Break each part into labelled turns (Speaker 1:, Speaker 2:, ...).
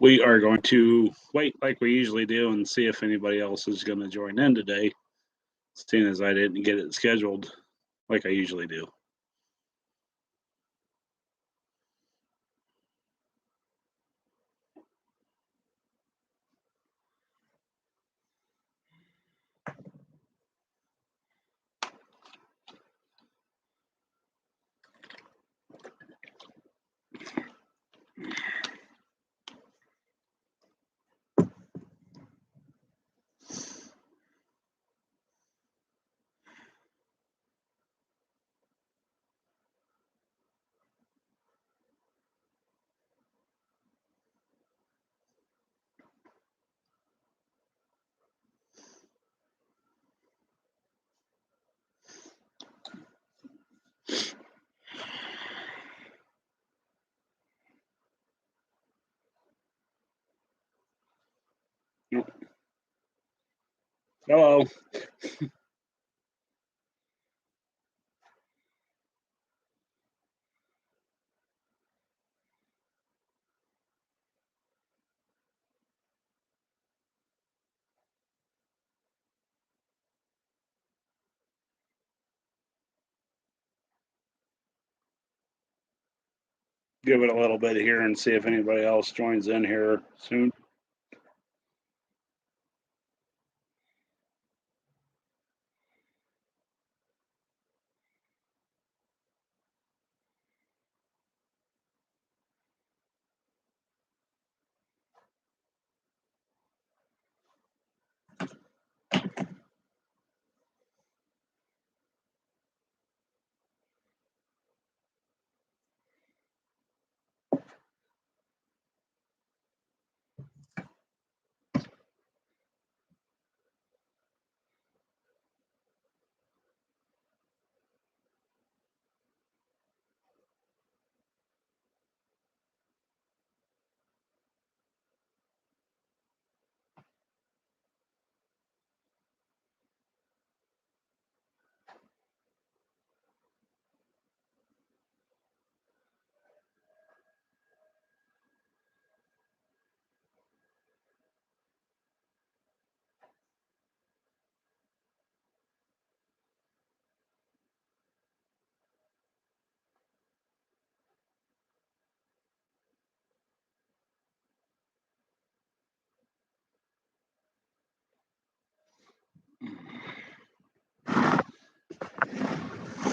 Speaker 1: We are going to wait like we usually do and see if anybody else is going to join in today, seeing as I didn't get it scheduled like I usually do. Hello. Give it a little bit here and see if anybody else joins in here soon.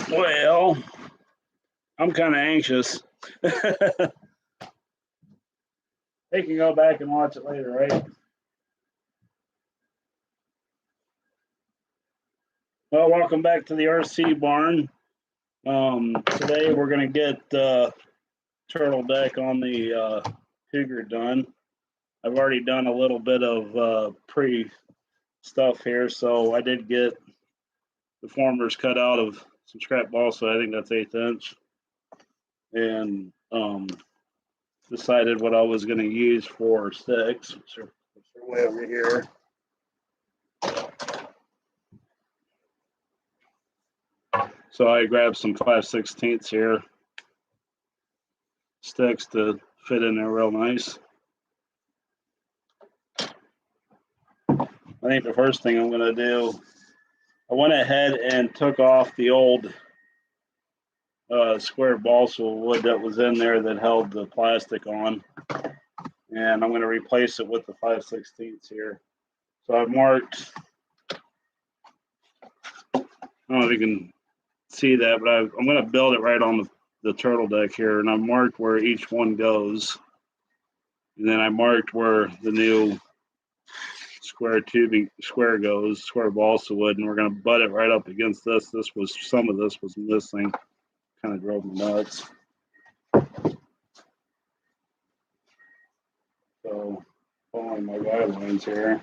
Speaker 1: Well, I'm kind of anxious. They can go back and watch it later, right? Well, welcome back to the RC barn. Today we're going to get turtle deck on the Cougar done. I've already done a little bit of pre stuff here, so I did get the formers cut out of some scrap balsa. I think that's 1/8 inch, and decided what I was going to use for sticks, which are way over here. So I grabbed some 5/16 here sticks to fit in there real nice. I think the first thing I'm going to do, I went ahead and took off the old square balsa wood that was in there that held the plastic on, and I'm going to replace it with the 5/16 here. So I've marked, I don't know if you can see that, but I'm going to build it right on the turtle deck here, and I've marked where each one goes, and then I marked where the new square goes, square balsa wood, and we're going to butt it right up against this. Some of this was missing, kind of drove me nuts. So following my guidelines here.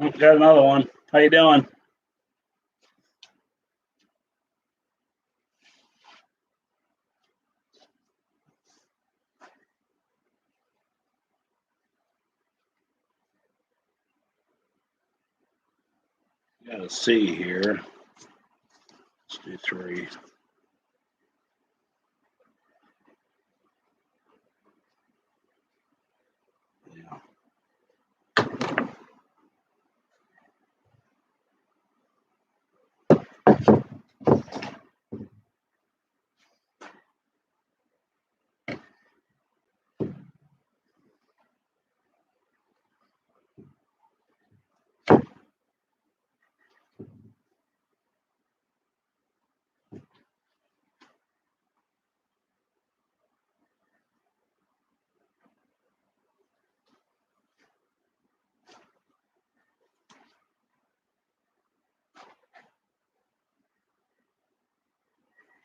Speaker 1: Oh, got another one. How you doing? Got a C here. Let's do 3. Yeah.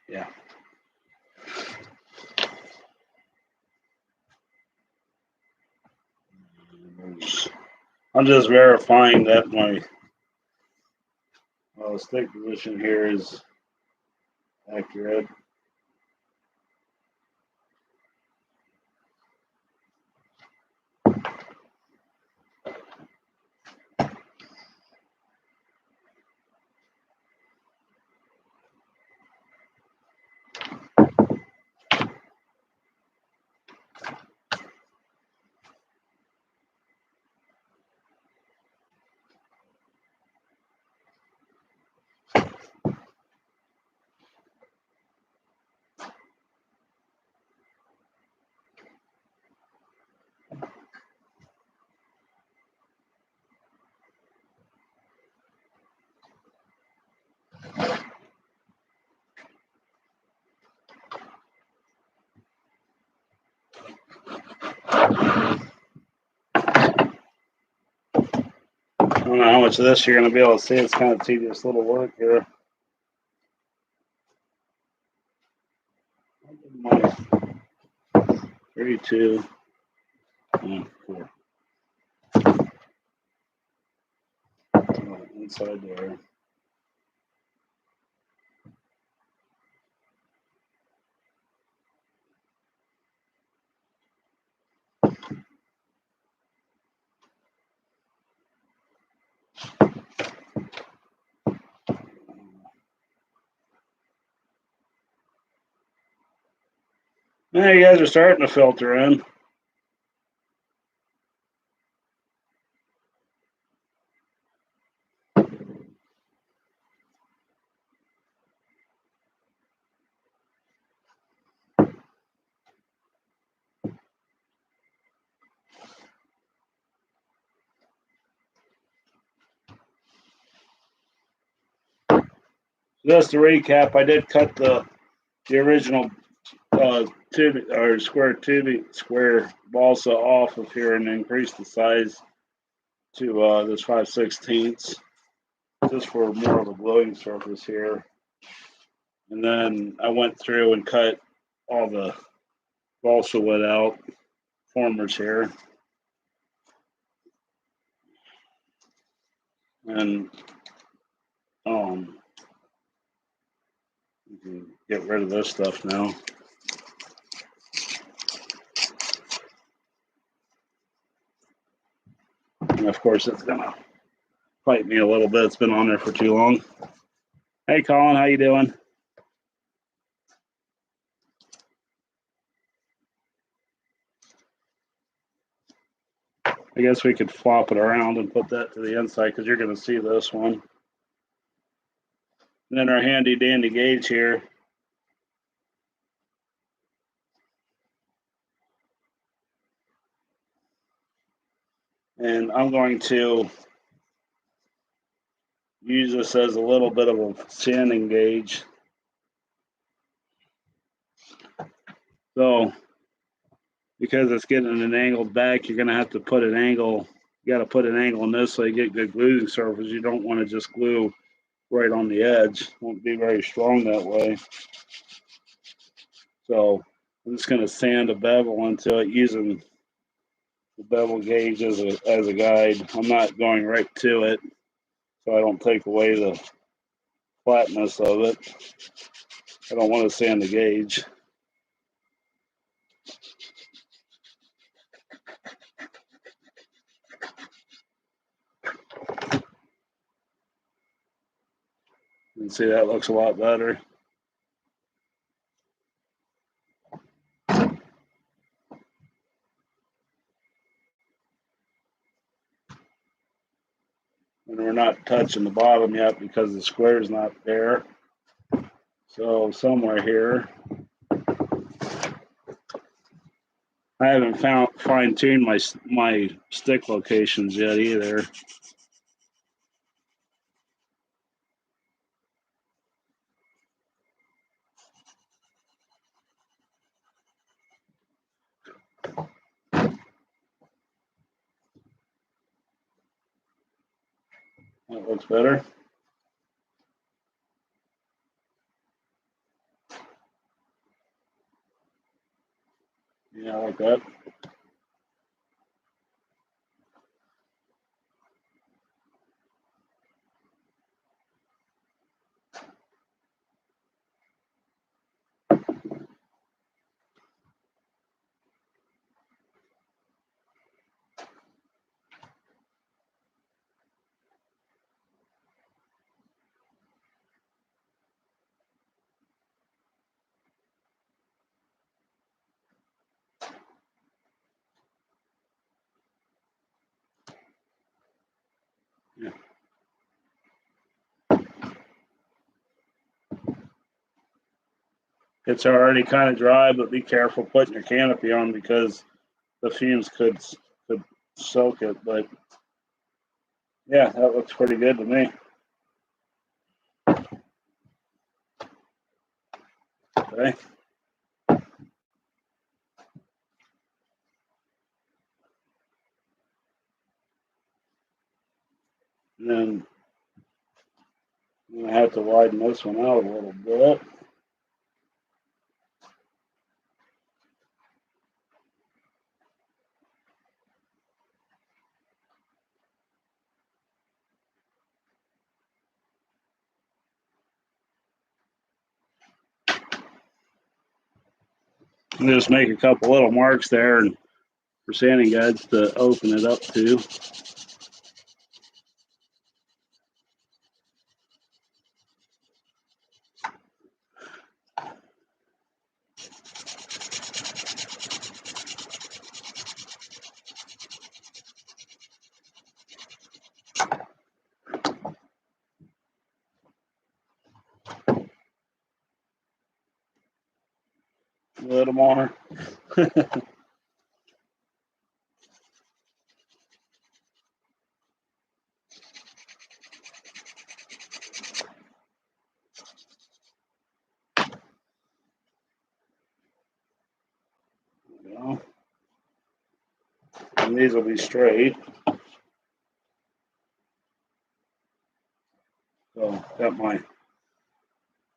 Speaker 1: Yeah. I'm just verifying that my stick position here is accurate. I don't know how much of this you're going to be able to see. It's kind of tedious little work here. 3, 2, 1, 4. Inside there. Now you guys are starting to filter in. Just to recap, I did cut the original tube or square balsa off of here and increase the size to this 5/16 just for more of a gluing surface here. And then I went through and cut all the balsa wood out, formers here. And you can get rid of this stuff now. And of course it's gonna fight me a little bit. It's been on there for too long. Hey Colin, how you doing? I guess we could flop it around and put that to the inside because you're going to see this one. And then our handy dandy gauge here. And I'm going to use this as a little bit of a sanding gauge. So because it's getting an angled back, you're going to have to put an angle. You got to put an angle in this so you get good gluing surface. You don't want to just glue right on the edge. Won't be very strong that way. So I'm just going to sand a bevel into it using the bevel gauge as a guide. I'm not going right to it, so I don't take away the flatness of it. I don't want to sand the gauge. You can see that looks a lot better. And we're not touching the bottom yet because the square is not there. So somewhere here, I haven't fine-tuned my stick locations yet either. That looks better. Yeah, like that. Yeah. It's already kind of dry, but be careful putting your canopy on because the fumes could soak it. But yeah, that looks pretty good to me. Okay. And then I'm gonna have to widen this one out a little bit. And just make a couple little marks there and for sanding guides to open it up to. A little more. And these will be straight. So got my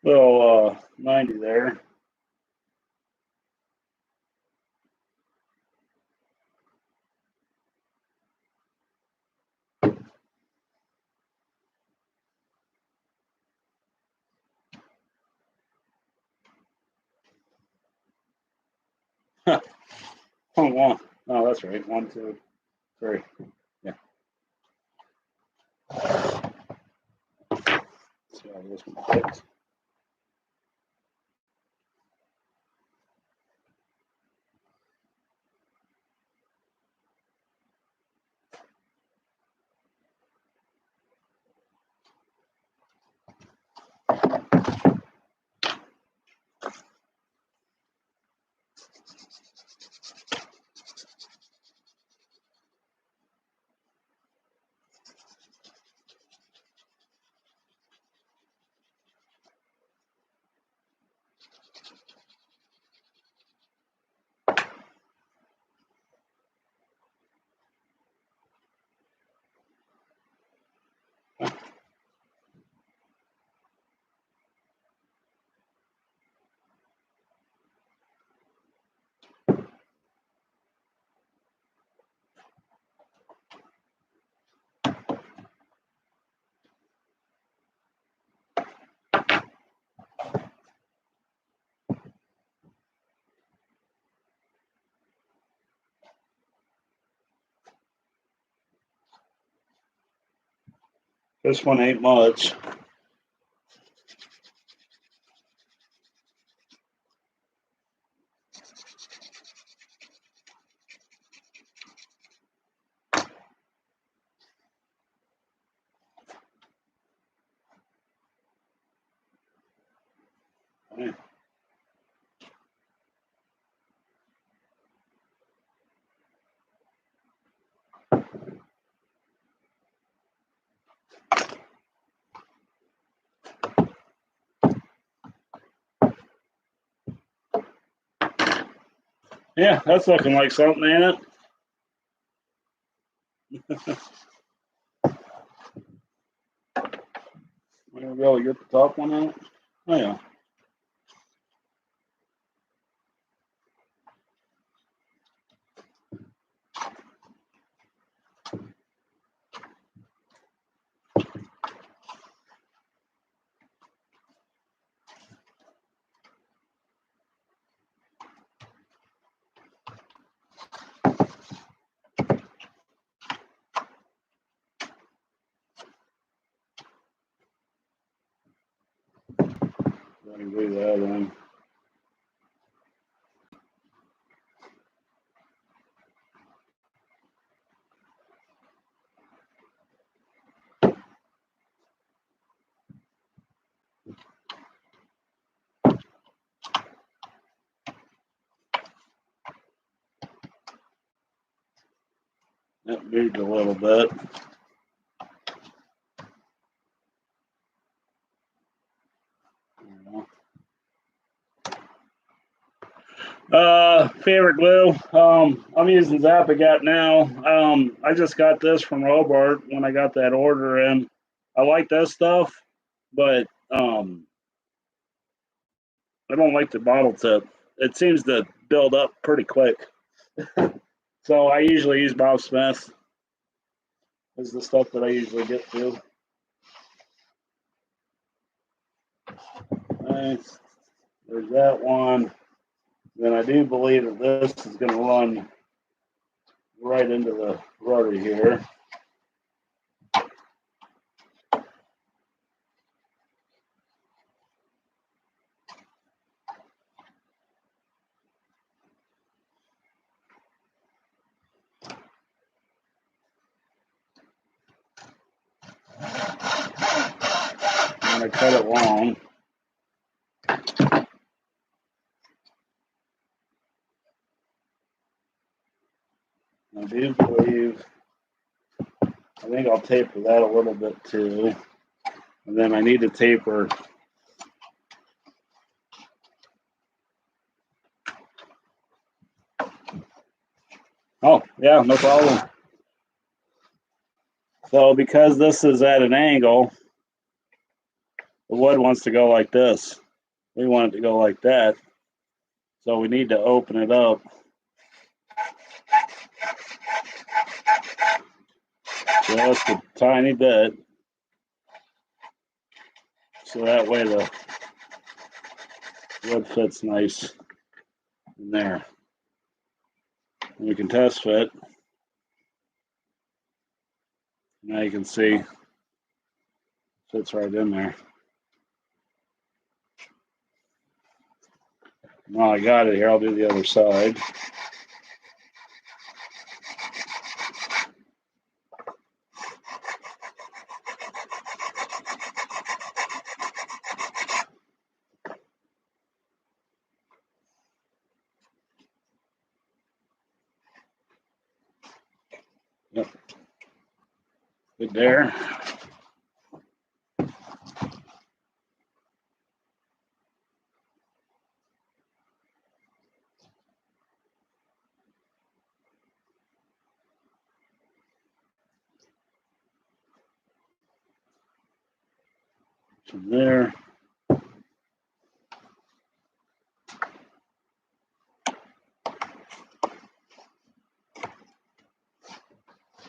Speaker 1: little 90 there. Hold on. Oh, that's right. 1, 2, 3. Yeah. See how this one fits. This one ain't much. Yeah, that's looking like something, ain't it? There we go. Get the top one out. Oh yeah. Let me do that in. That moved a little bit. Favorite glue. I'm using Zap-A-Gat now. I just got this from Robart when I got that order in. I like this stuff, but I don't like the bottle tip. It seems to build up pretty quick. So I usually use Bob Smith. Is the stuff that I usually get to. Nice. There's that one. Then I do believe that this is going to run right into the rudder here. I'm going to cut it long. I do believe, I think I'll taper that a little bit too. And then I need to taper. Oh, yeah, no problem. So because this is at an angle, the wood wants to go like this. We want it to go like that. So we need to open it up. Just a tiny bit. So that way the wood fits nice in there. And we can test fit. Now you can see fits right in there. Now I got it here, I'll do the other side. Yep. Good there. From there.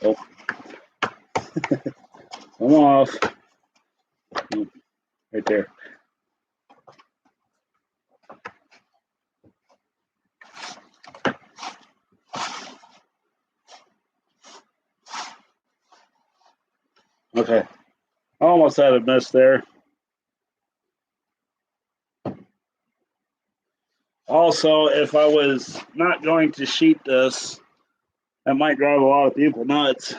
Speaker 1: Oh. Come off. Right there. Okay. almost had a miss there. Also, if I was not going to sheet this, that might drive a lot of people nuts,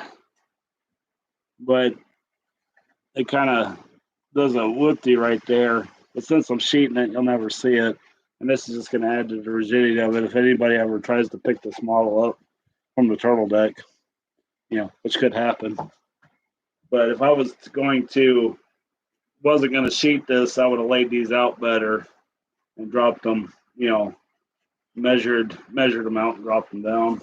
Speaker 1: but it kind of does a whoopty right there. But since I'm sheeting it, you'll never see it. And this is just going to add to the rigidity of it if anybody ever tries to pick this model up from the turtle deck, which could happen. But if I wasn't going to sheet this, I would have laid these out better and dropped them, measured them out and dropped them down.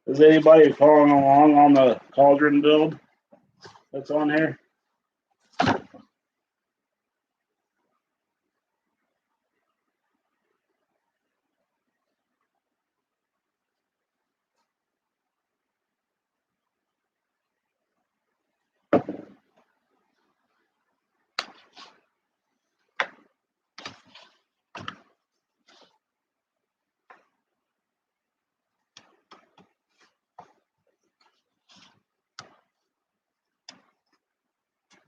Speaker 1: Is anybody following along on the cauldron build that's on here?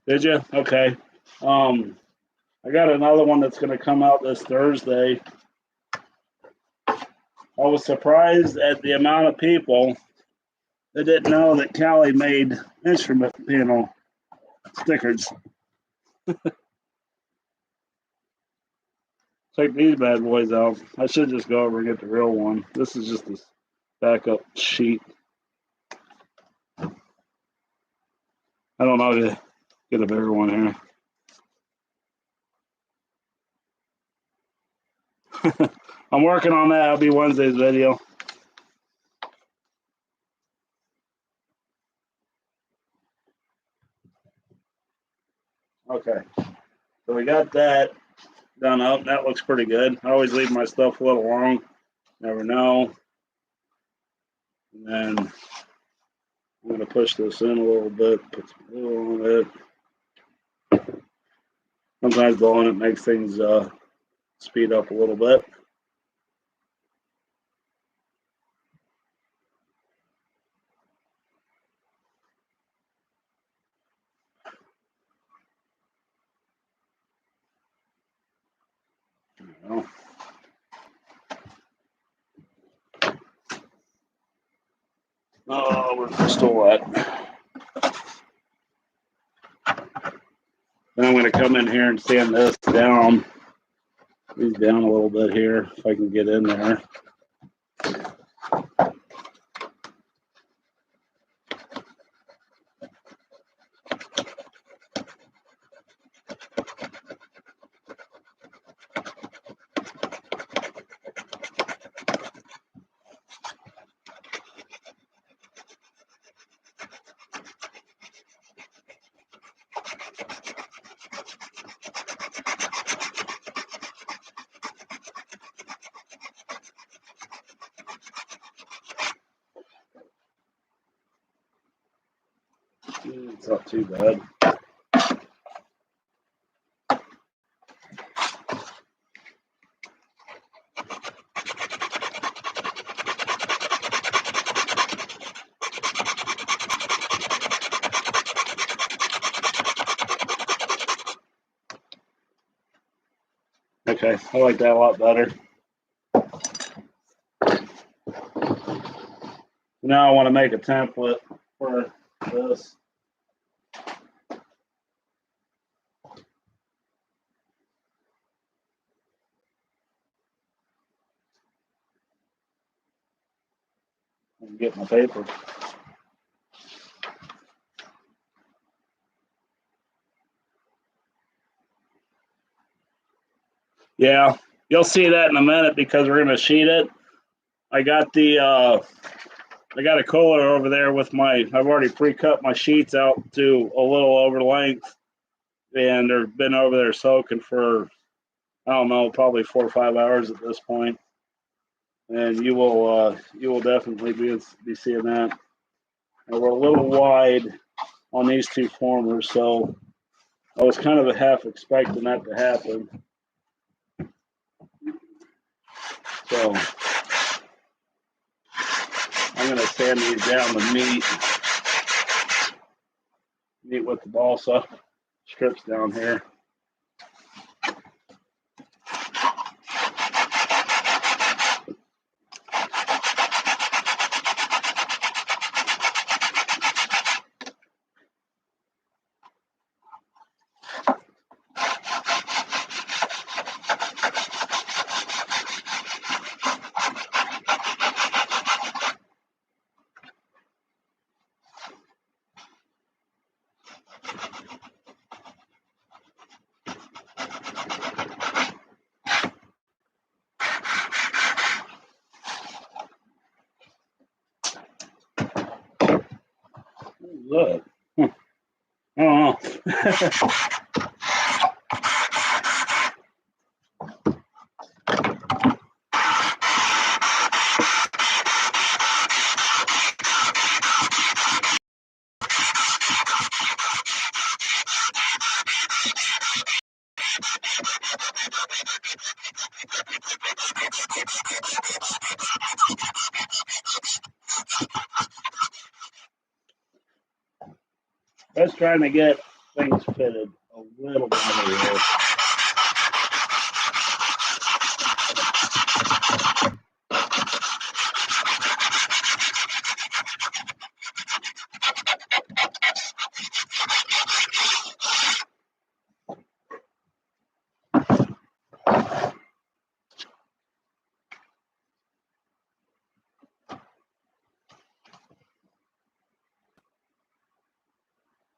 Speaker 1: Did you? Okay. I got another one that's going to come out this Thursday. I was surprised at the amount of people that didn't know that Callie made instrument panel stickers. Check these bad boys out. I should just go over and get the real one. This is just this backup sheet. I don't know how to get a bigger one here. I'm working on that. That'll be Wednesday's video. Okay, so we got that done up. That looks pretty good. I always leave my stuff a little long. Never know. And then I'm going to push this in a little bit. Put some oil on it. Sometimes blowing it makes things speed up a little bit. Oh, where's the stool at? Then I'm going to come in here and sand this down. These down a little bit here, if I can get in there. It's not too bad. Okay, I like that a lot better. Now I want to make a template for this. Get my paper. Yeah, you'll see that in a minute because we're gonna sheet it. I got a cooler over there with I've already pre-cut my sheets out to a little over length, and they've been over there soaking for, I don't know, probably 4 or 5 hours at this point. and you will definitely be seeing that. And we're a little wide on these two formers, so I was kind of half expecting that to happen. So I'm going to sand these down to meet with the balsa strips down here. Look. I don't know. Just trying to get things fitted a little better here.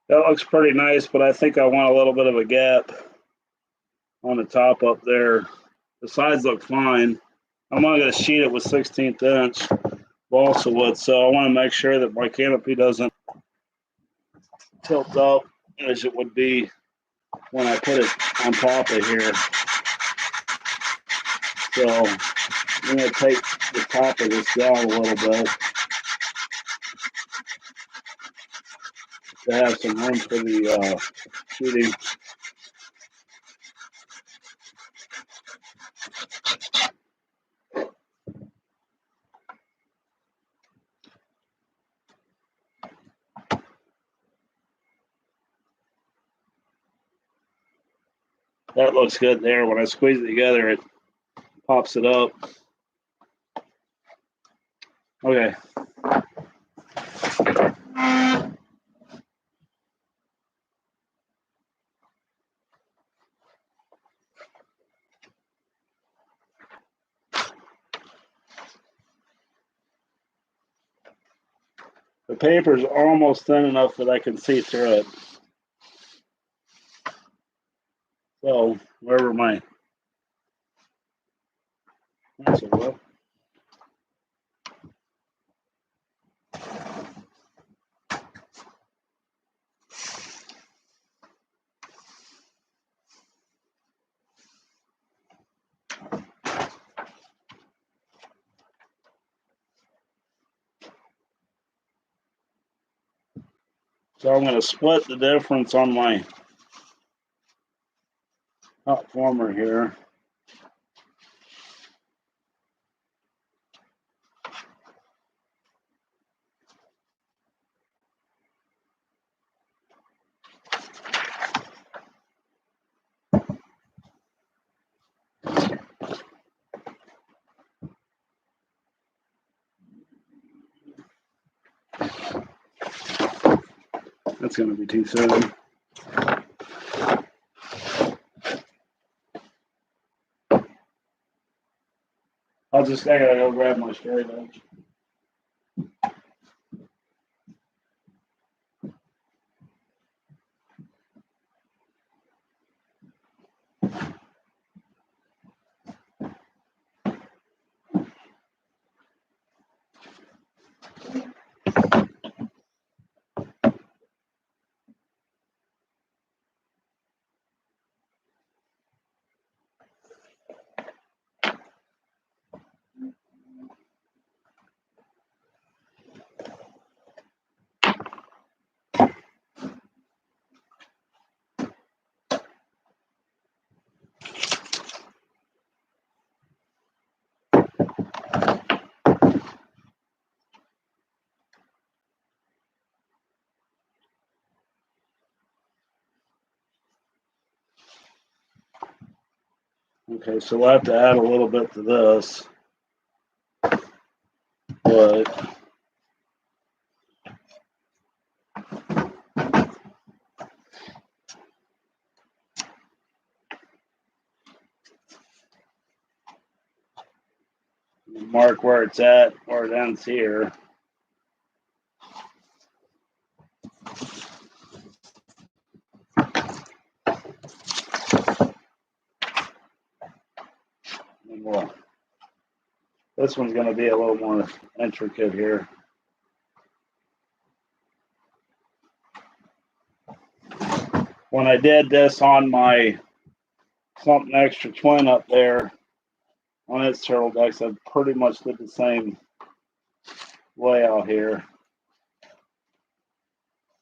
Speaker 1: That looks pretty nice, but I think I want a little bit of a gap on the top up there. The sides look fine. I'm only going to sheet it with 16th inch balsa wood, so I want to make sure that my canopy doesn't tilt up as it would be when I put it on top of here. So I'm going to take the top of this down a little bit to have some room for the shooting. That looks good there. When I squeeze it together, it pops it up. Okay. The paper's almost thin enough that I can see through it. So wherever my that's a well. So I'm going to split the difference on my hot former here. That's going to be too thin. I gotta go grab my straight edge. Okay, so we'll have to add a little bit to this, but mark where it's at, where it ends here. And this one's going to be a little more intricate here. When I did this on my something extra twin up there on its turtle decks, I pretty much did the same layout here.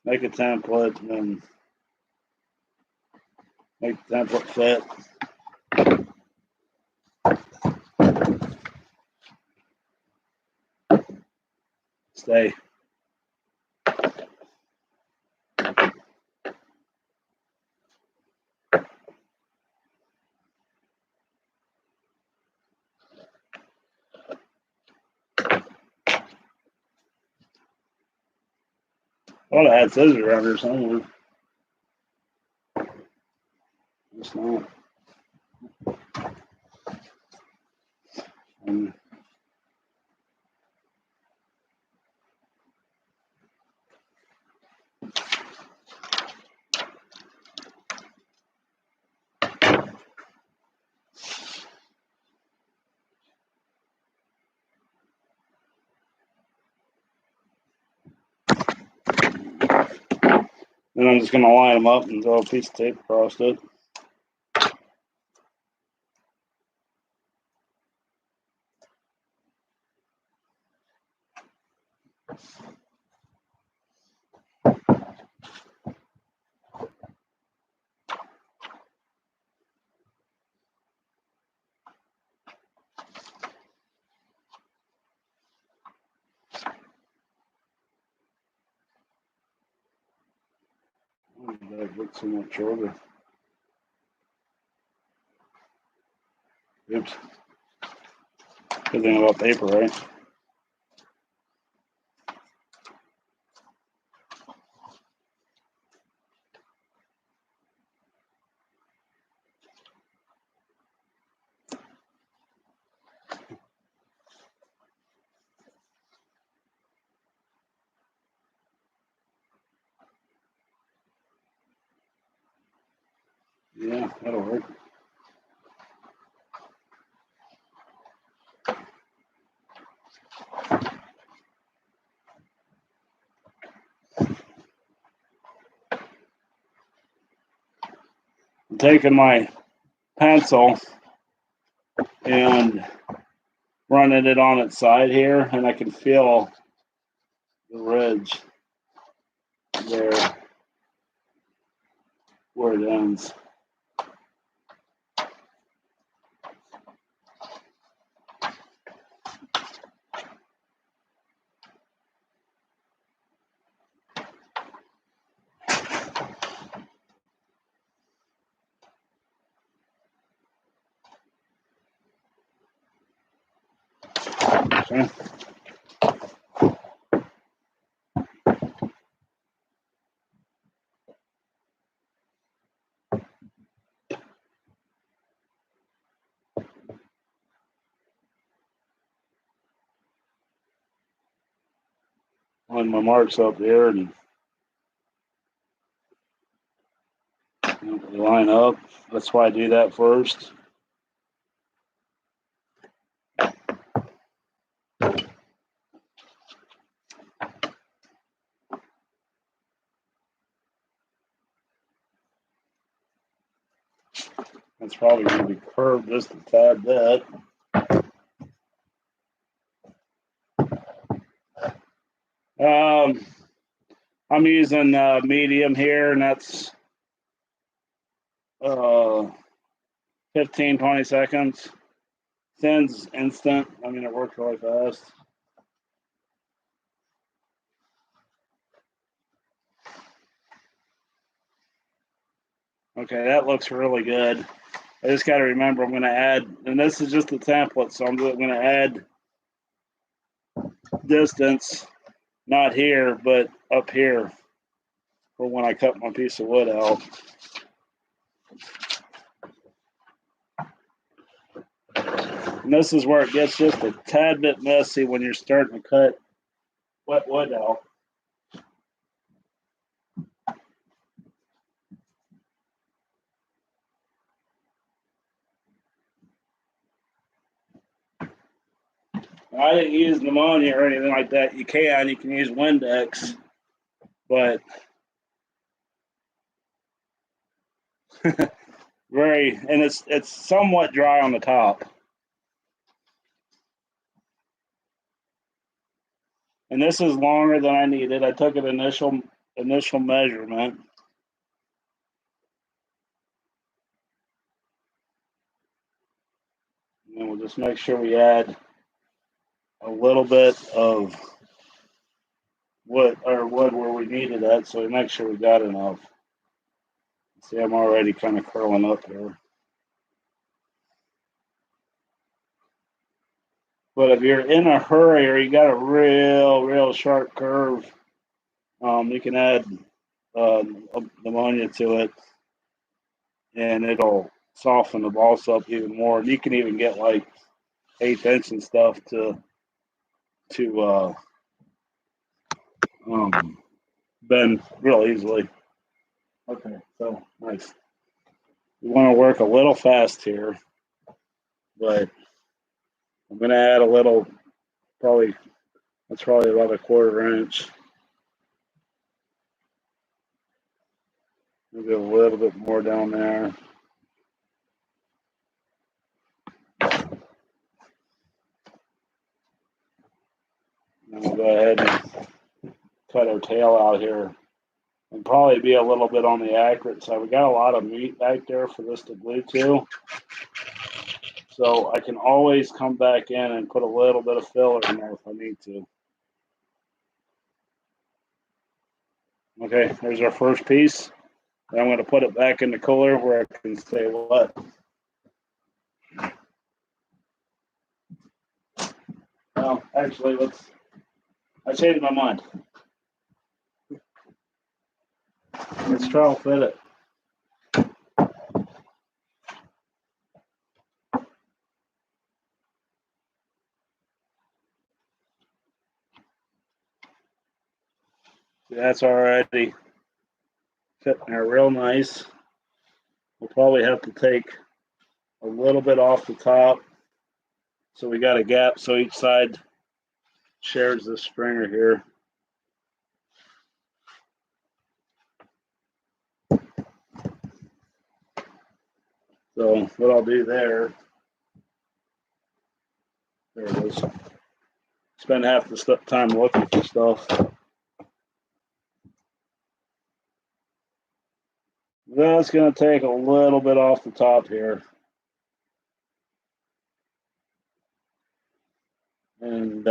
Speaker 1: Make a template and then make the template fit. Stay. I ought to add scissors around here somewhere. It's not. Then I'm just going to line them up and throw a piece of tape across it. That looks so much shorter. Oops. Good thing about paper, right? Yeah, that'll work. I'm taking my pencil and running it on its side here, and I can feel the ridge there where it ends. Okay. Line my marks up there and line up. That's why I do that first. It's probably going to be curved just a tad bit. I'm using medium here, and that's 15, 20 seconds. Thin's instant. I mean, it works really fast. Okay, that looks really good. I just got to remember I'm going to add, and this is just a template, so I'm going to add distance, not here, but up here for when I cut my piece of wood out. And this is where it gets just a tad bit messy when you're starting to cut wet wood out. I didn't use pneumonia or anything like that. You can use Windex, but and it's somewhat dry on the top. And this is longer than I needed. I took an initial measurement. And we'll just make sure we add a little bit of wood where we needed that, so we make sure we got enough. See, I'm already kind of curling up here. But if you're in a hurry or you got a real sharp curve, you can add ammonia to it, and it'll soften the balsa up even more. And you can even get like 1/8 inch and stuff to bend real easily. Okay, so nice. We want to work a little fast here, but I'm going to add a little, that's probably about 1/4 inch. Maybe a little bit more down there. And we'll go ahead and cut our tail out here and probably be a little bit on the accurate side. We got a lot of meat back there for this to glue to. So I can always come back in and put a little bit of filler in there if I need to. Okay, there's our first piece. And I'm going to put it back in the cooler where I can stay wet. Well, actually, I changed my mind. Let's trial fit it. See, that's already fitting there real nice. We'll probably have to take a little bit off the top, so we got a gap so each side shares this stringer here. So what I'll do there it is. Spend half the time looking for stuff. That's going to take a little bit off the top here. And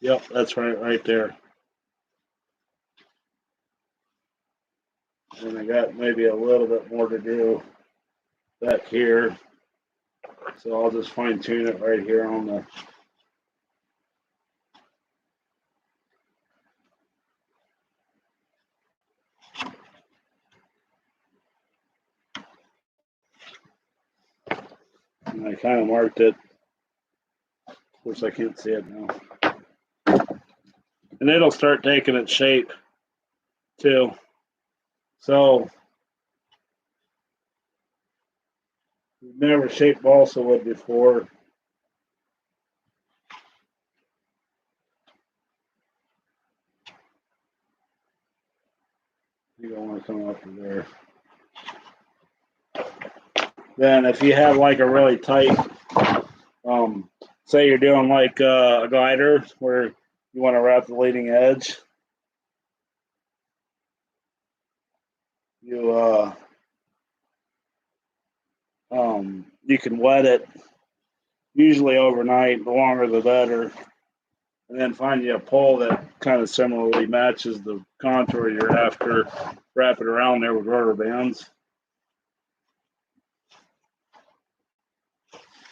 Speaker 1: yep, that's right there. And I got maybe a little bit more to do back here. So I'll just fine tune it right here on the and I kind of marked it. Of course, I can't see it now. And it'll start taking its shape too. So we've never shaped balsa wood before. You don't want to come up to there. Then if you have like a really tight, say you're doing like a glider where you want to wrap the leading edge, you you can wet it usually overnight. The longer the better. And then find you a pole that kind of similarly matches the contour you're after. Wrap it around there with rubber bands,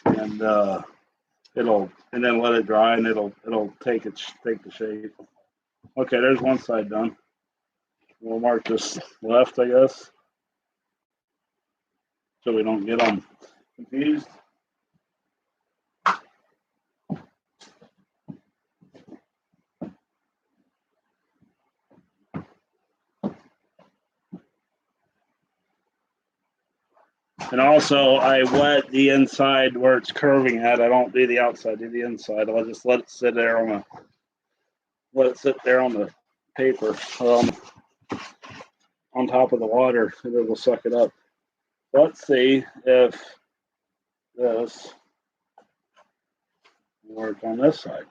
Speaker 1: and and then let it dry, and it'll take the shape. Okay, there's one side done. We'll mark this left, I guess, so we don't get them confused. And also, I wet the inside where it's curving at. I don't do the outside, do the inside. I'll just let it sit there on the paper, on top of the water, and it will suck it up. Let's see if this will work on this side.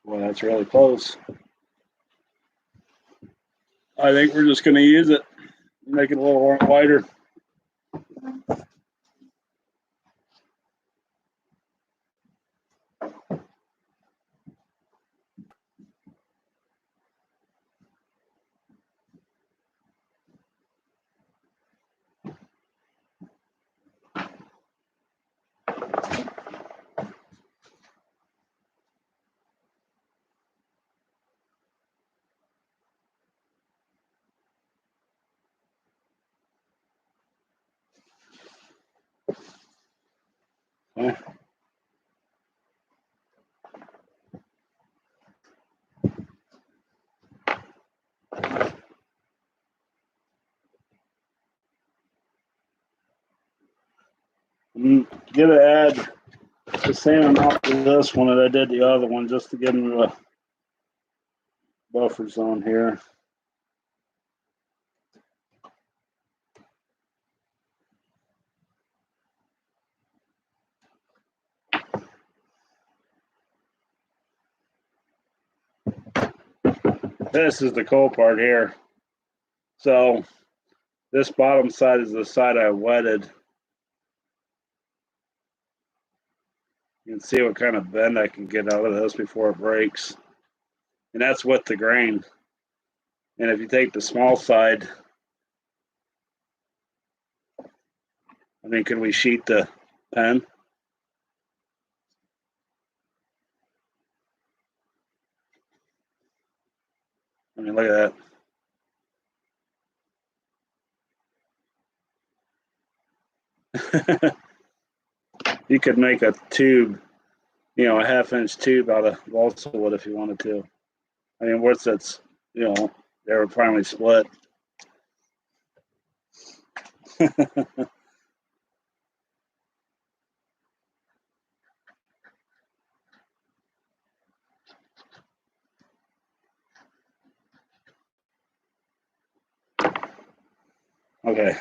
Speaker 1: Well, that's really close. I think we're just going to use it, make it a little wider. Okay. I'm going to add the same amount to this one that I did the other one, just to give them a buffer zone here. This is the cool part here. So this bottom side is the side I wetted. You can see what kind of bend I can get out of this before it breaks. And that's with the grain. And if you take the small side, I mean, can we sheet the pen? I mean, look at that. You could make a tube, a half-inch tube out of balsa wood if you wanted to. I mean, once that's, they were finally split. Okay.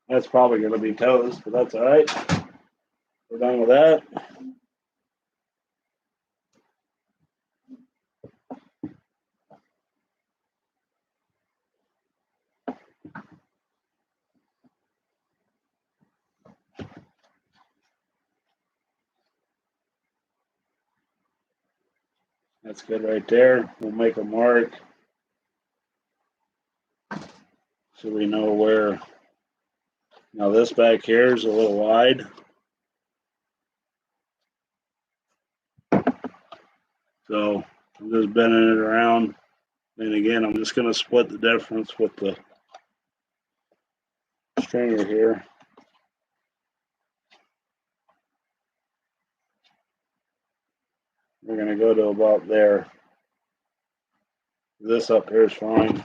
Speaker 1: That's probably going to be toast, but that's all right. We're done with that. That's good right there. We'll make a mark so we know where. Now this back here is a little wide. So I'm just bending it around. And again, I'm just going to split the difference with the stringer here. We're going to go to about there. This up here is fine.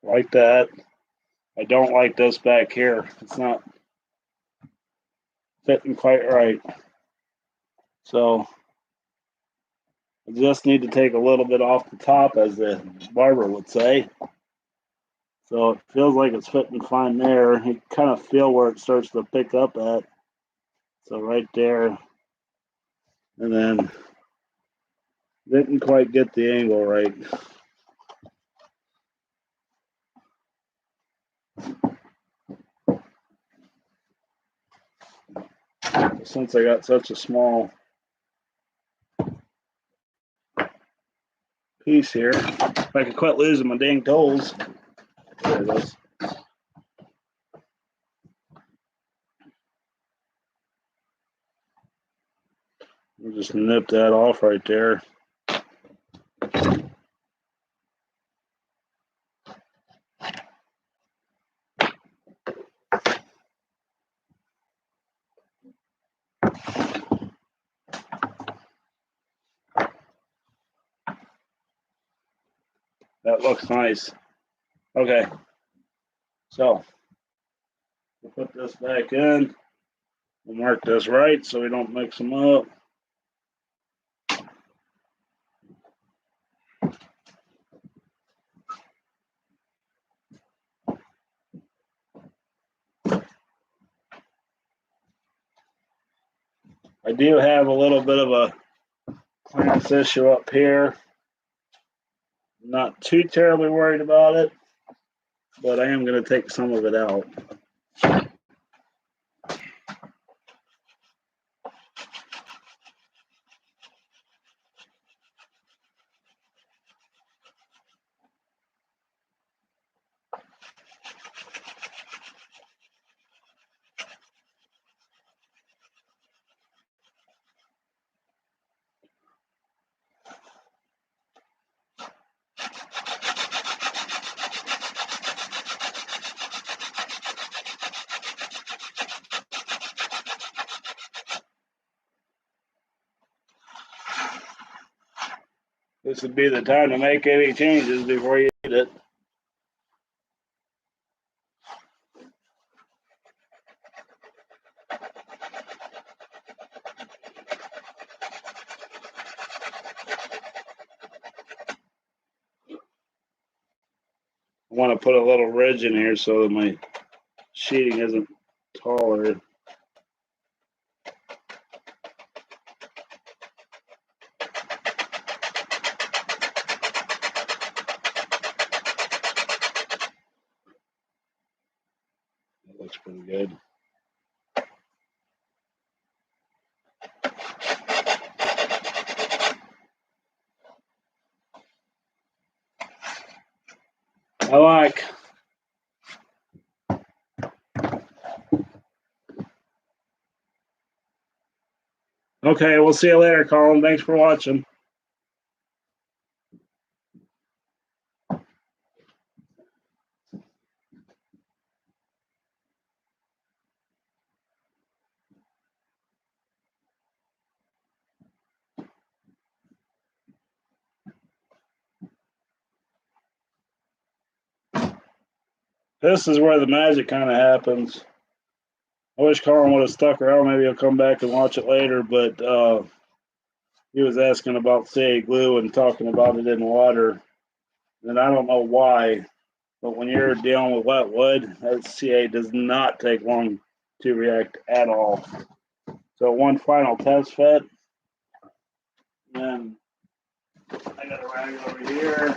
Speaker 1: like that. I don't like this back here. It's not fitting quite right. So I just need to take a little bit off the top, as the barber would say. So it feels like it's fitting fine there. You kind of feel where it starts to pick up at. So right there. And then didn't quite get the angle right. Since I got such a small piece here, if I could quit losing my dang tools. There it is. We'll just nip that off right there. That looks nice. Okay, so we'll put this back in. We'll mark this right so we don't mix them up. I do have a little bit of a clearance issue up here. Not too terribly worried about it, but I am going to take some of it out. This would be the time to make any changes before you eat it. I want to put a little ridge in here so that my sheeting isn't taller. That looks pretty good. I like. Okay, we'll see you later, Colin. Thanks for watching. This is where the magic kind of happens. I wish Colin would have stuck around. Maybe he'll come back and watch it later, but he was asking about CA glue and talking about it in water. And I don't know why, but when you're dealing with wet wood, that CA does not take long to react at all. So one final test fit. And I got a rag over here.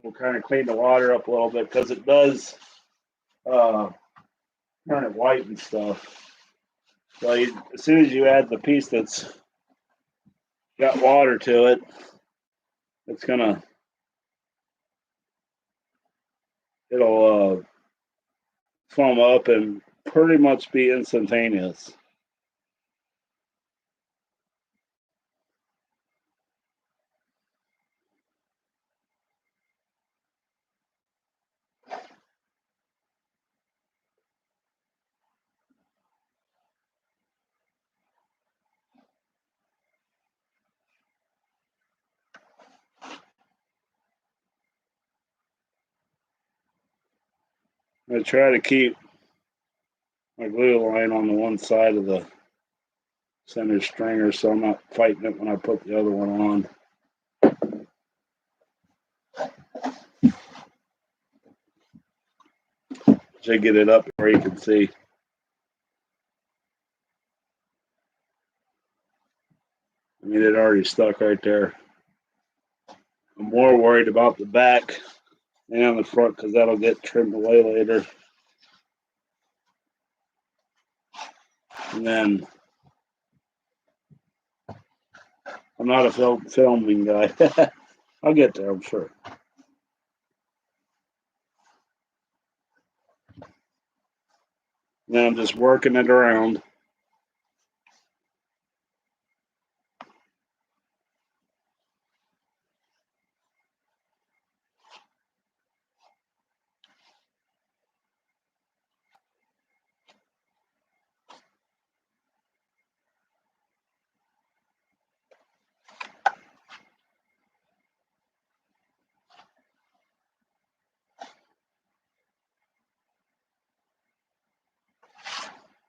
Speaker 1: We'll kind of clean the water up a little bit because it does turn it white and stuff. So as soon as you add the piece that's got water to it, it's gonna it'll foam up and pretty much be instantaneous. I try to keep my glue line on the one side of the center stringer so I'm not fighting it when I put the other one on. Should get it up where you can see. I mean, it already stuck right there. I'm more worried about the back and the front because that'll get trimmed away later. And then I'm not a filming guy. I'll get there, I'm sure. Now I'm just working it around.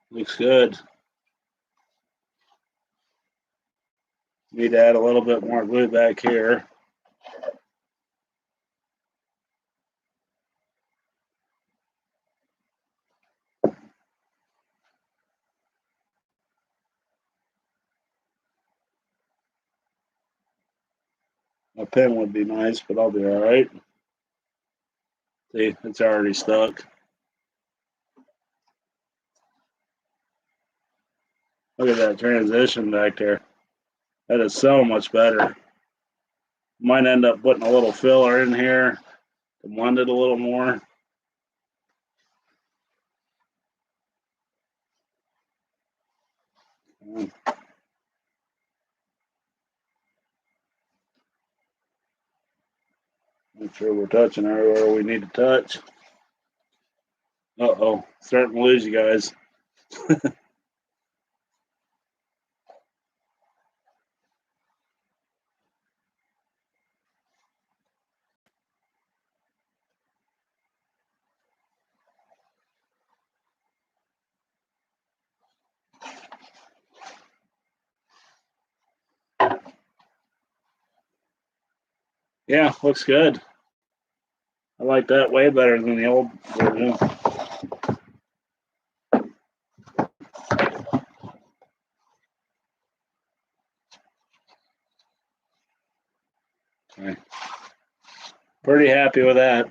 Speaker 1: Looks good. Need to add a little bit more glue back here. A pin would be nice, but I'll be all right. See, it's already stuck. Look at that transition back there. That is so much better. Might end up putting a little filler in here to blend it a little more. Make sure we're touching everywhere we need to touch. Uh-oh, starting to lose you guys. Yeah, looks good. I like that way better than the old version. Okay. Pretty happy with that.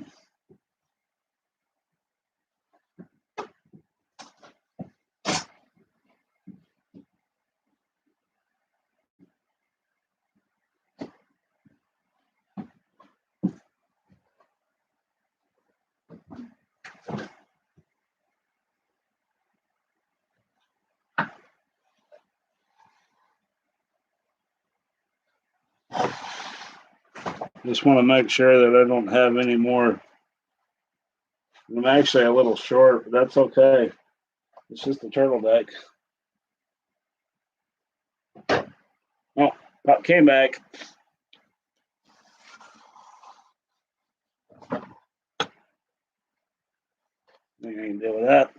Speaker 1: Just want to make sure that I don't have any more. I'm actually a little short, but that's okay. It's just a turtledeck. Oh, pop came back. I can deal with that.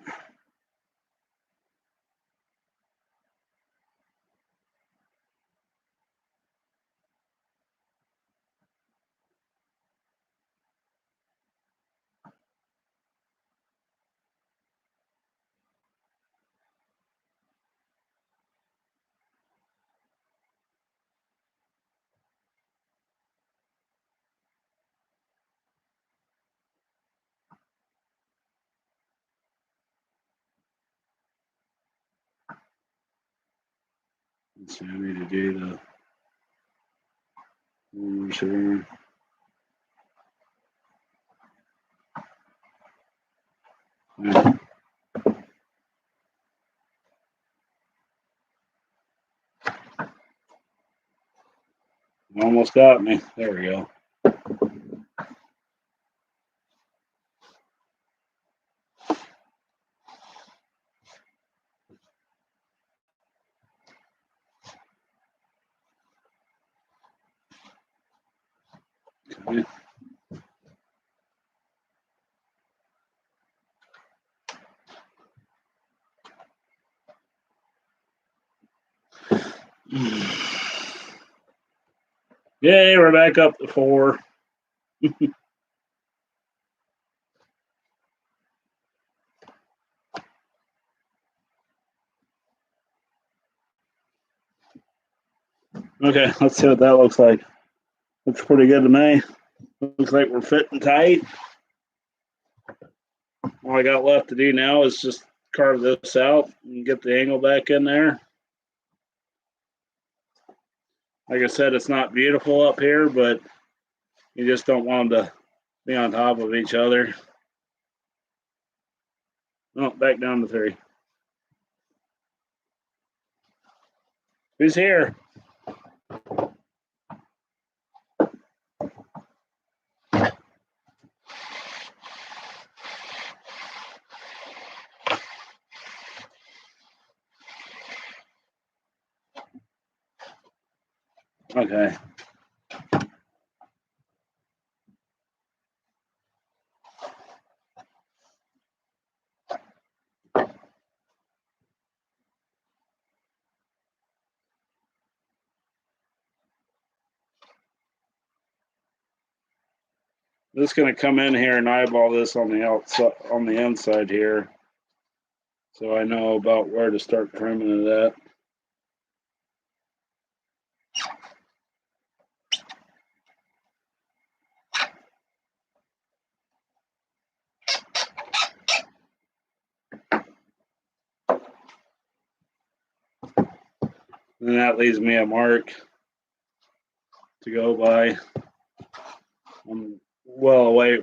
Speaker 1: Let's see, I need to do the numbers here. Yeah. Almost got me. There we go. Okay. Yay, we're back up to 4. Okay, let's see what that looks like. Looks pretty good to me. Looks like we're fitting tight. All I got left to do now is just carve this out and get the angle back in there. Like I said, it's not beautiful up here, but you just don't want them to be on top of each other. Oh, back down to 3. Who's here? Okay. Just going to come in here and eyeball this on the outside, on the inside here, so I know about where to start trimming it at. And that leaves me a mark to go by. I'm well away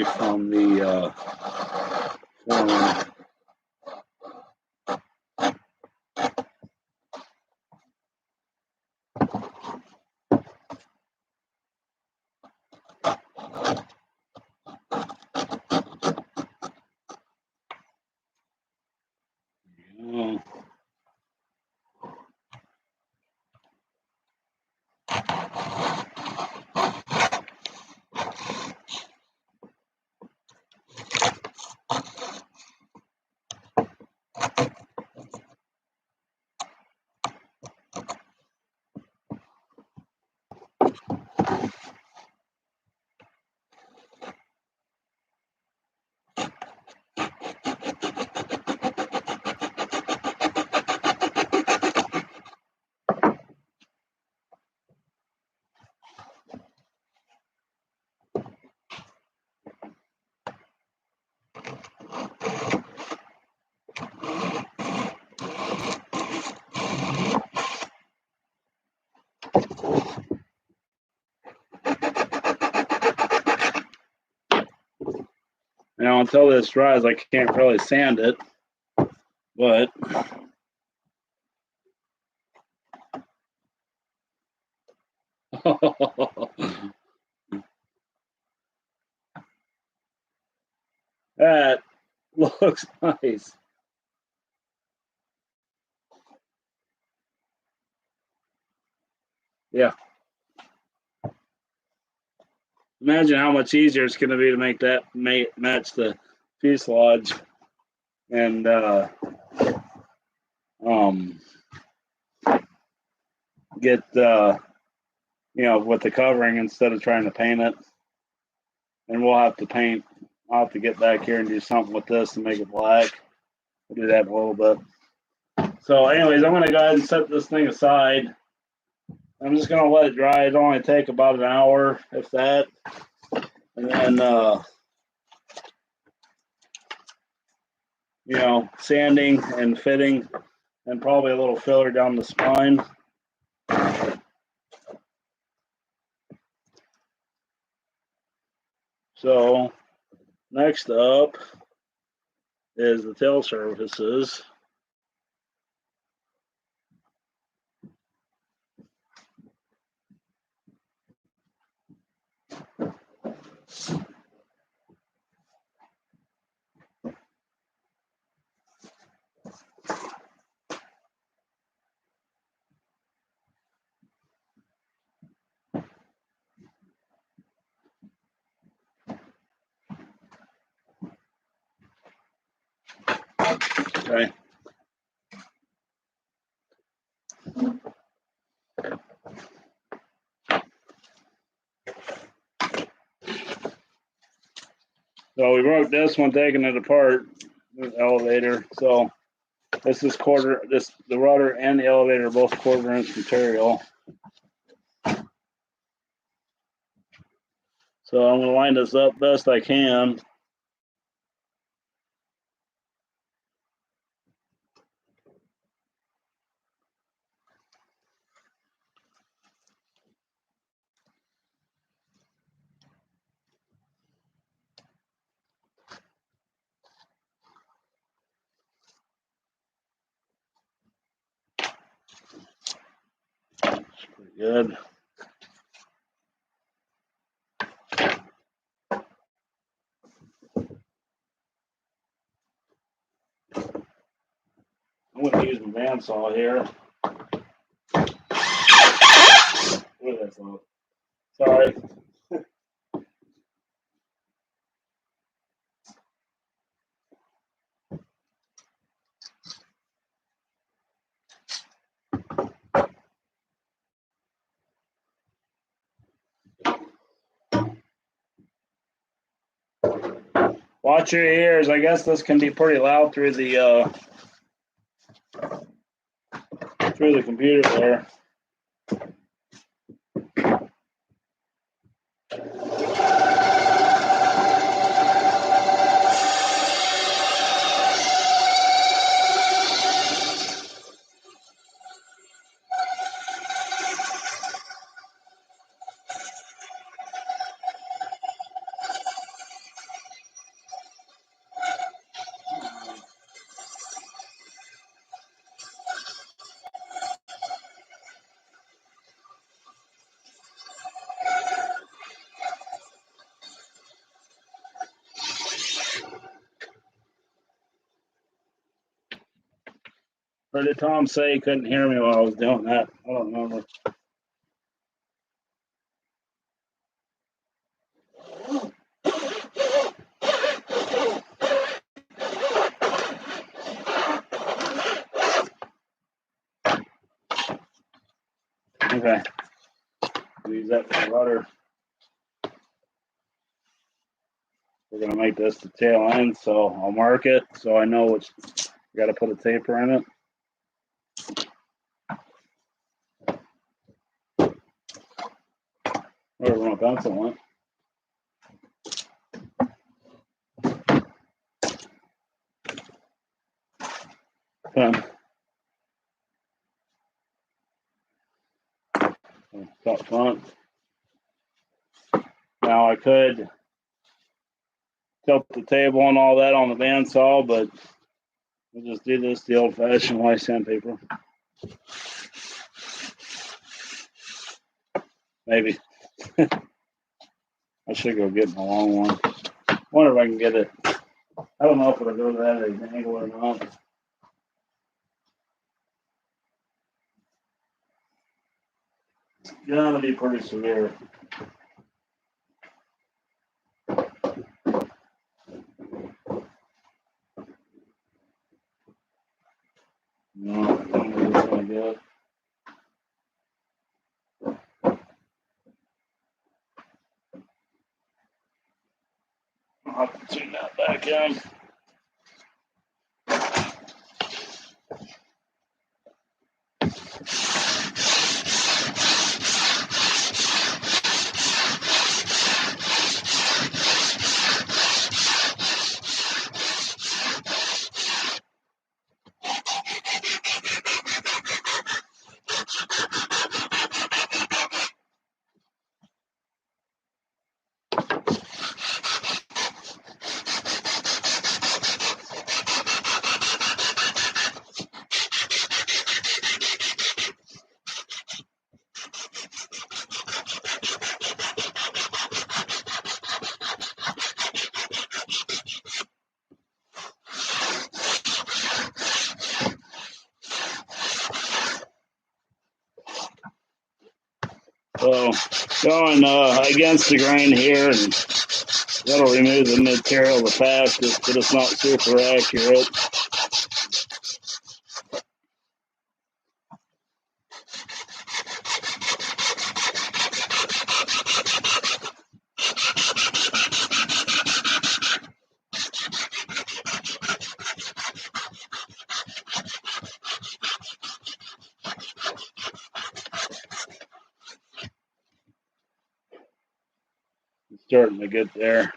Speaker 1: from the forming. Oh. Now, until this dries, I can't really sand it, but that looks nice. Yeah. Imagine how much easier it's going to be to make that match the fuselage and get with the covering instead of trying to paint it. And we'll have to paint. I'll have to get back here and do something with this to make it black. We'll do that in a little bit. So, anyways, I'm going to go ahead and set this thing aside. I'm just going to let it dry. It'll only take about an hour, if that. And then, sanding and fitting and probably a little filler down the spine. So, next up is the tail surfaces. Okay. So we broke this one, taking it apart, the elevator. So this is the rudder and the elevator are both 1/4 inch material. So I'm gonna line this up best I can. Pretty good. I'm going to use my bandsaw here. What is that? Sorry. Watch your ears. I guess this can be pretty loud through the computer there. Or did Tom say he couldn't hear me while I was doing that? I don't remember. Okay. Use that for the rudder. We're going to make this the tail end, so I'll mark it so I know which. Got to put a taper in it. Wherever my pencil went. Up front. Now I could tilt the table and all that on the bandsaw, but we'll just do this the old-fashioned way, sandpaper. Maybe. I should go get my long one. Wonder if I can get it. I don't know if it'll go to that angle or not. Yeah, it'll be pretty severe. No, I don't know what it's gonna get. I'll have to tune that back in. So going against the grain here, and that'll remove the material the fastest, but it's not super accurate. starting to get there.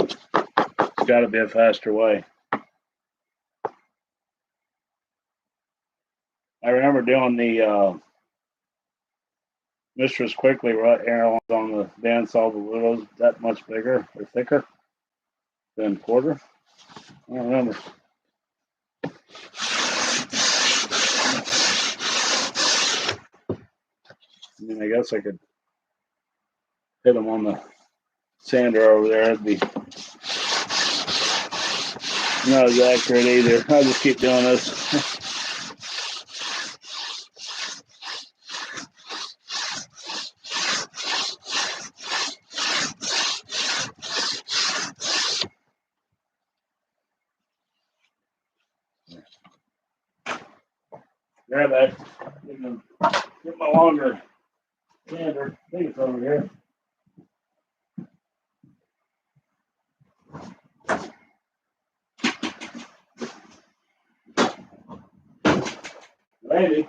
Speaker 1: It's got to be a faster way. I remember doing the Mistress Quickly Airlines on the bandsaw, but it was that much bigger or thicker than quarter. I don't remember. I mean, I guess I could hit them on the sander over there. It'd be not as accurate either. I'll just keep doing this. Grab that. Get my longer sander. I think it's over here. Maybe.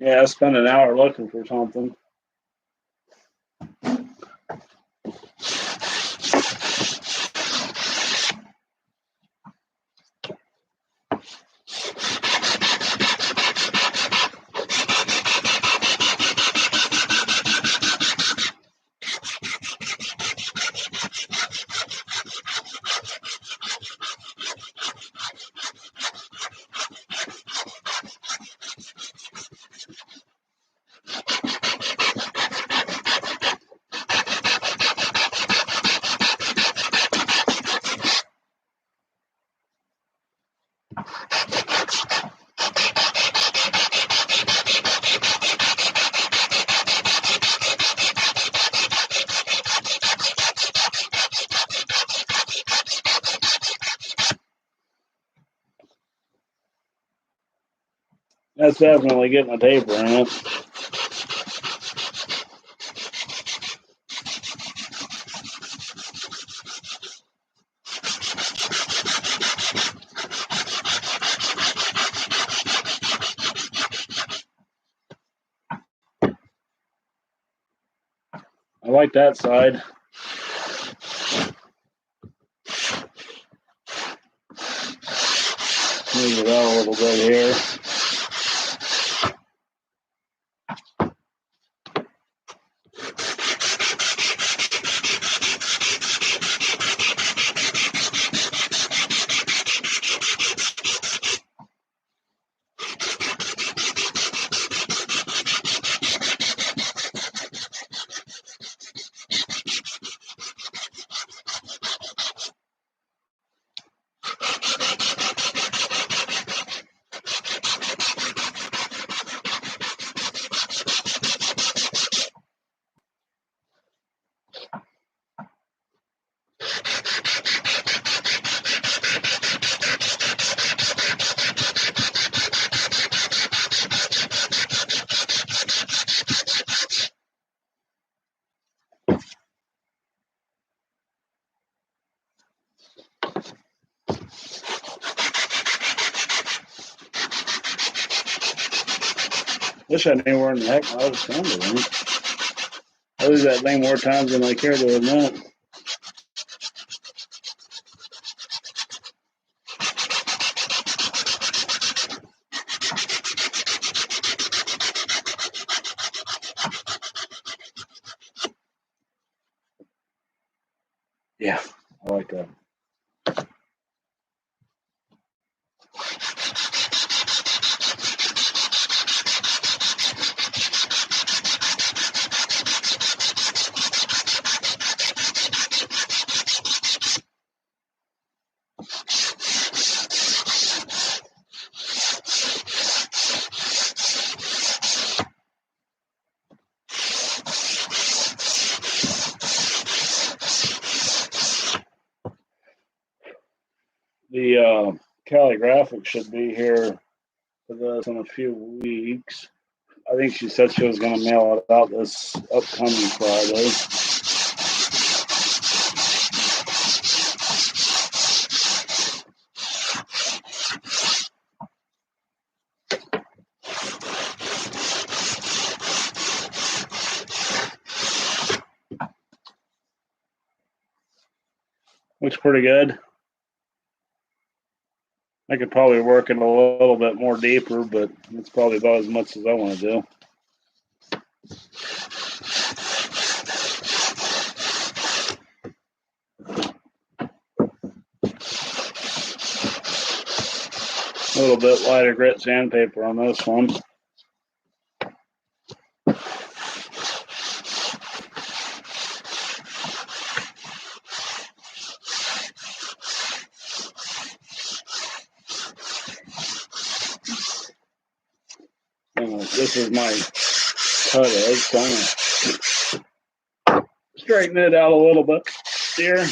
Speaker 1: Yeah, I spent an hour looking for something. That's definitely getting a taper in it. I like that side. Move it out a little bit here. Wish I knew where in the heck I was going. I lose that thing more times than I care to admit. Yeah, I like that. The calligraphic should be here for this in a few weeks. I think she said she was going to mail it out this upcoming Friday. Looks pretty good. I could probably work it a little bit more deeper, but it's probably about as much as I want to do. A little bit lighter grit sandpaper on this one. This is my cut edge, so I'm going to straighten it out a little bit here.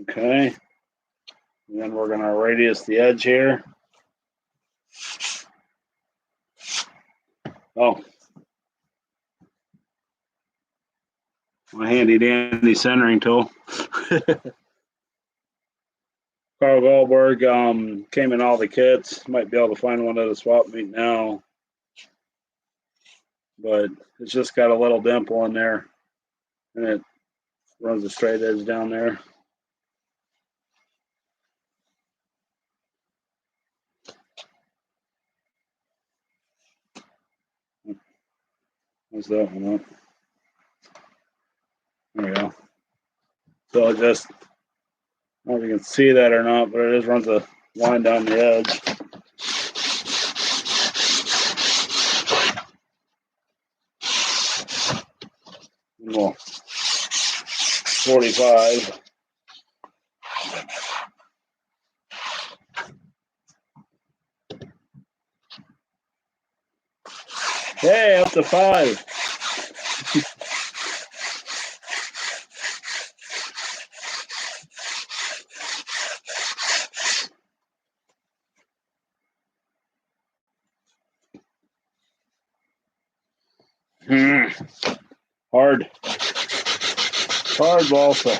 Speaker 1: Okay, and then we're going to radius the edge here. Oh, my handy dandy centering tool. Carl Goldberg came in all the kits. Might be able to find one at a swap meet now, but it's just got a little dimple in there, and it runs a straight edge down there. What's that one up? There we go. So it just, I don't know if you can see that or not, but it just runs a line down the edge. Well, 45. Hey, up to 5. Hard balsa.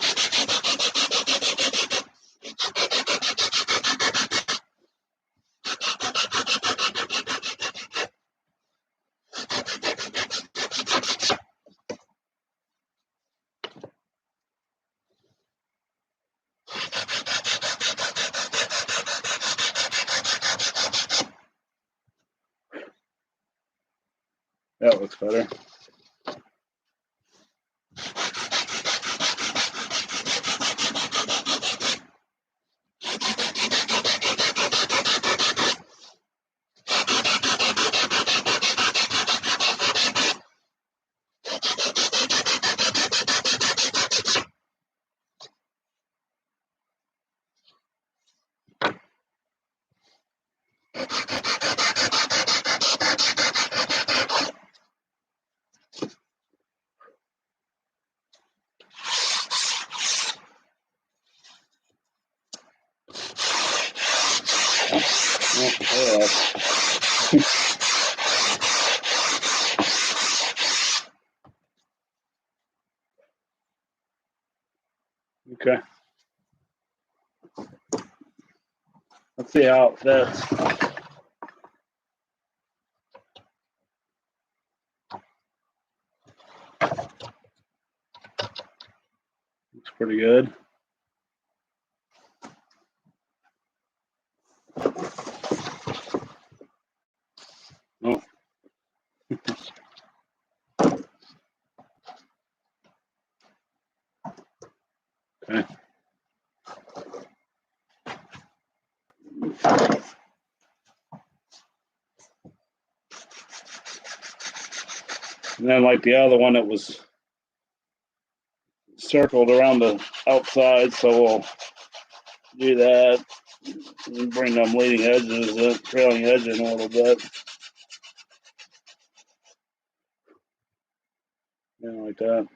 Speaker 1: That looks better. Okay. Let's see how it fits. Looks pretty good. Oh. And then like the other one, it was circled around the outside, so we'll do that and bring them leading edges, trailing edge in a little bit. Yeah, like that.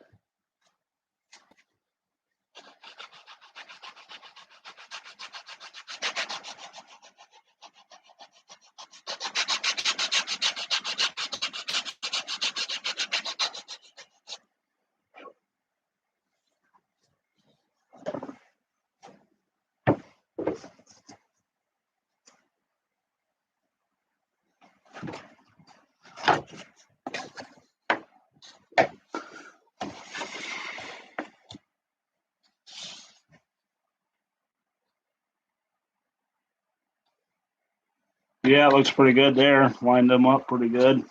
Speaker 1: Yeah, it looks pretty good there. Lined them up pretty good.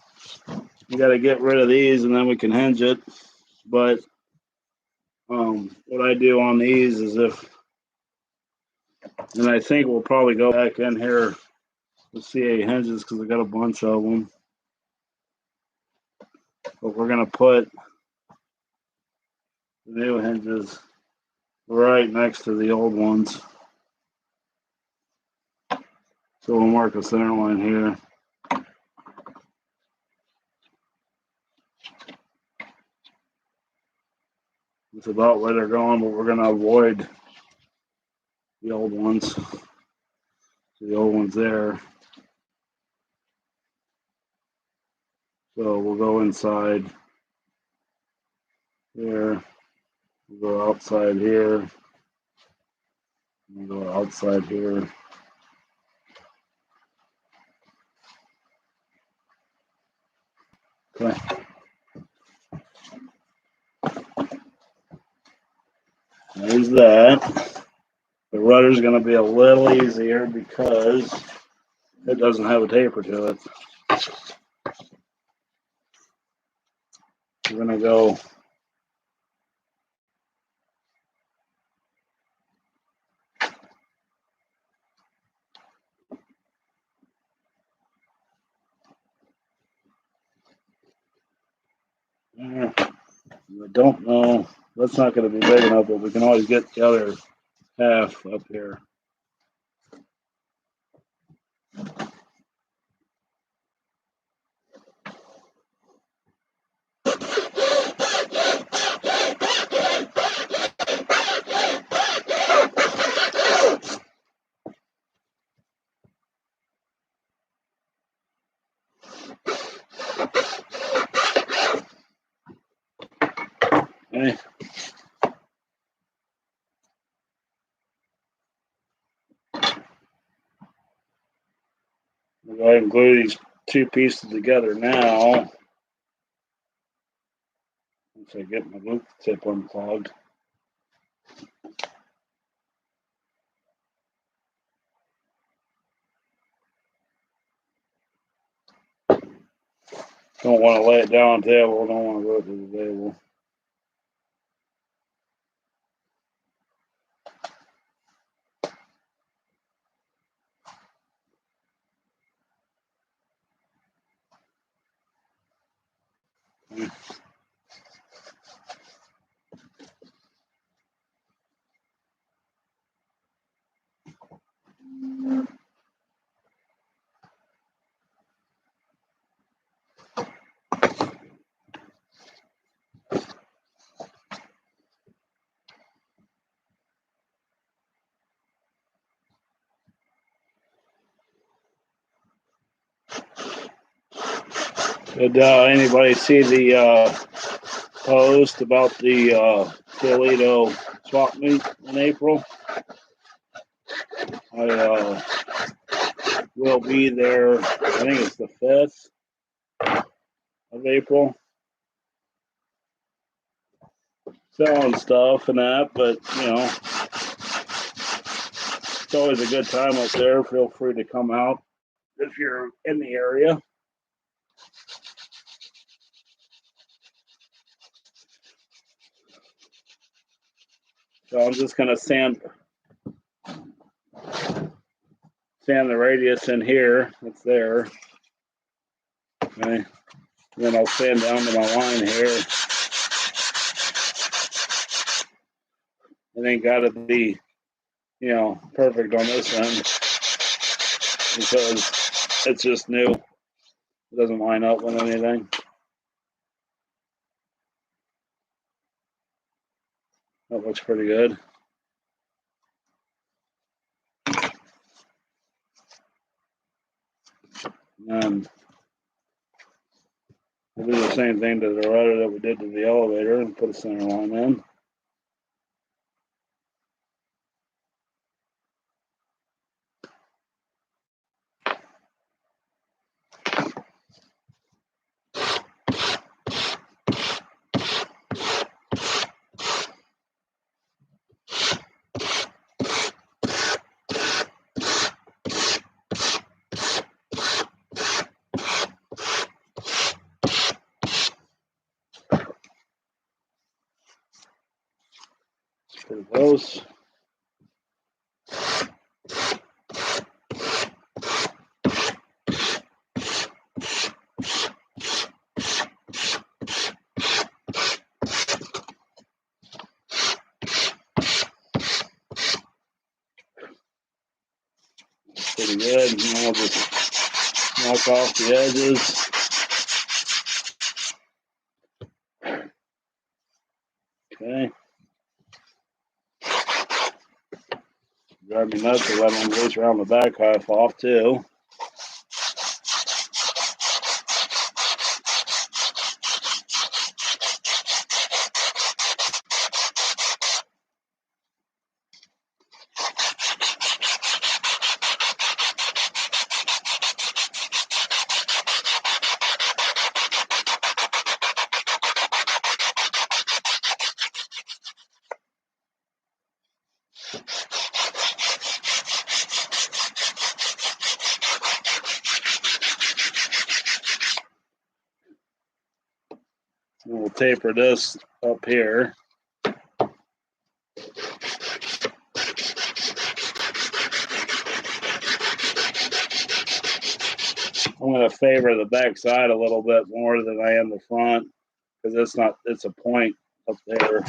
Speaker 1: We got to get rid of these and then we can hinge it. But what I do on these is and I think we'll probably go back in here with CA hinges because I got a bunch of them. But we're going to put the new hinges right next to the old ones. So we'll mark a center line here. It's about where they're going, but we're going to avoid the old ones. So the old one's there. So we'll go inside here. We'll go outside here. We'll go outside here. Okay. There's that. The rudder's going to be a little easier because it doesn't have a taper to it. We're going to go there. I don't know. That's not going to be big enough, but we can always get the other half up here. Okay. We'll go ahead and glue these two pieces together now. Once I get my loop tip unclogged. Don't want to lay it down on the table. Don't want to go to the table. Did anybody see the post about the Toledo swap meet in April? I will be there. I think it's the 5th of April. Selling stuff and that, but you know, it's always a good time up there. Feel free to come out if you're in the area. So I'm just gonna sand sand the radius in here. It's there. Okay. And then I'll sand down to my line here. It ain't got to be, perfect on this end because it's just new. It doesn't line up with anything. That looks pretty good. And we'll do the same thing to the rudder that we did to the elevator and put a center line in. It's pretty close. Pretty good. And I'll just knock off the edges. Okay. Drive me nuts to let them goes around the back half off too. And we'll taper this up here. I'm going to favor the back side a little bit more than I am the front because it's a point up there.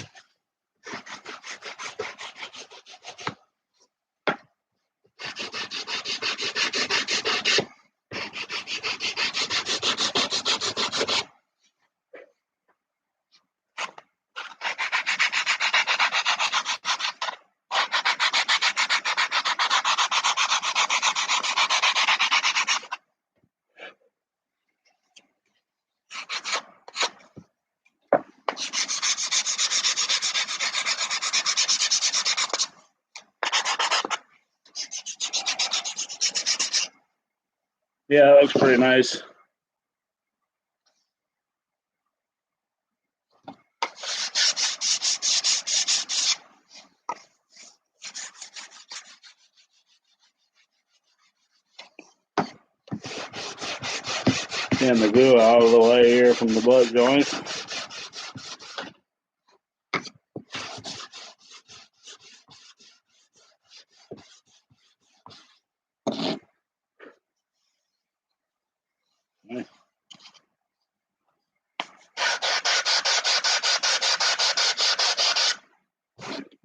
Speaker 1: Yeah, that looks pretty nice. And the glue out of the way here from the butt joint. Okay.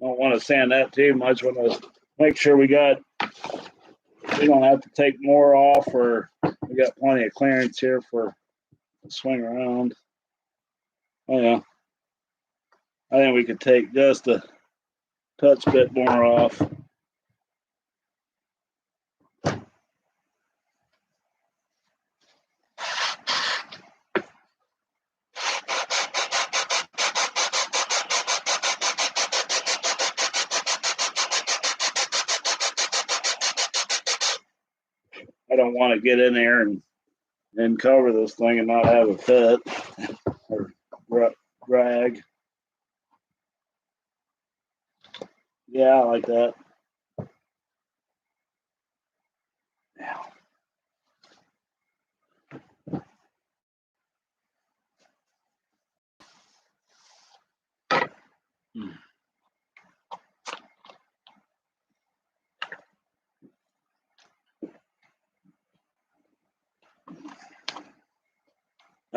Speaker 1: Don't want to sand that too much. Want to make sure we don't have to take more off, or we got plenty of clearance here for the swing around. Oh yeah, I think we could take just a touch bit more off. I don't want to get in there and cover this thing and not have a fit or drag. Yeah, I like that. Yeah.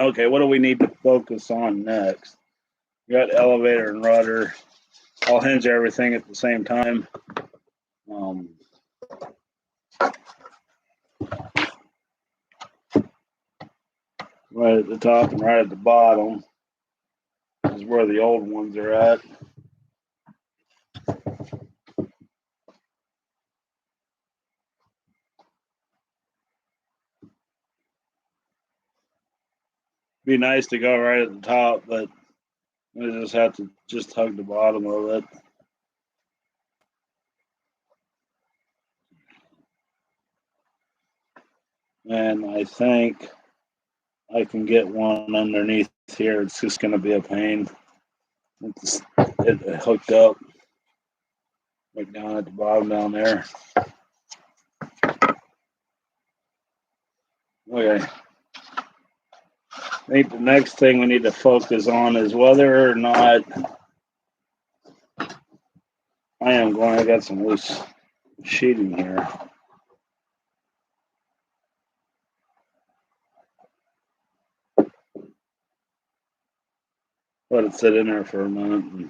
Speaker 1: Okay, what do we need to focus on next? We got elevator and rudder. I'll hinge everything at the same time. Right at the top and right at the bottom is where the old ones are at. Be nice to go right at the top, but we just have to just hug the bottom of it. And I think I can get one underneath here. It's just going to be a pain. It hooked up right down at the bottom down there. Okay. I think the next thing we need to focus on is whether or not I got some loose sheeting here. Let it sit in there for a minute.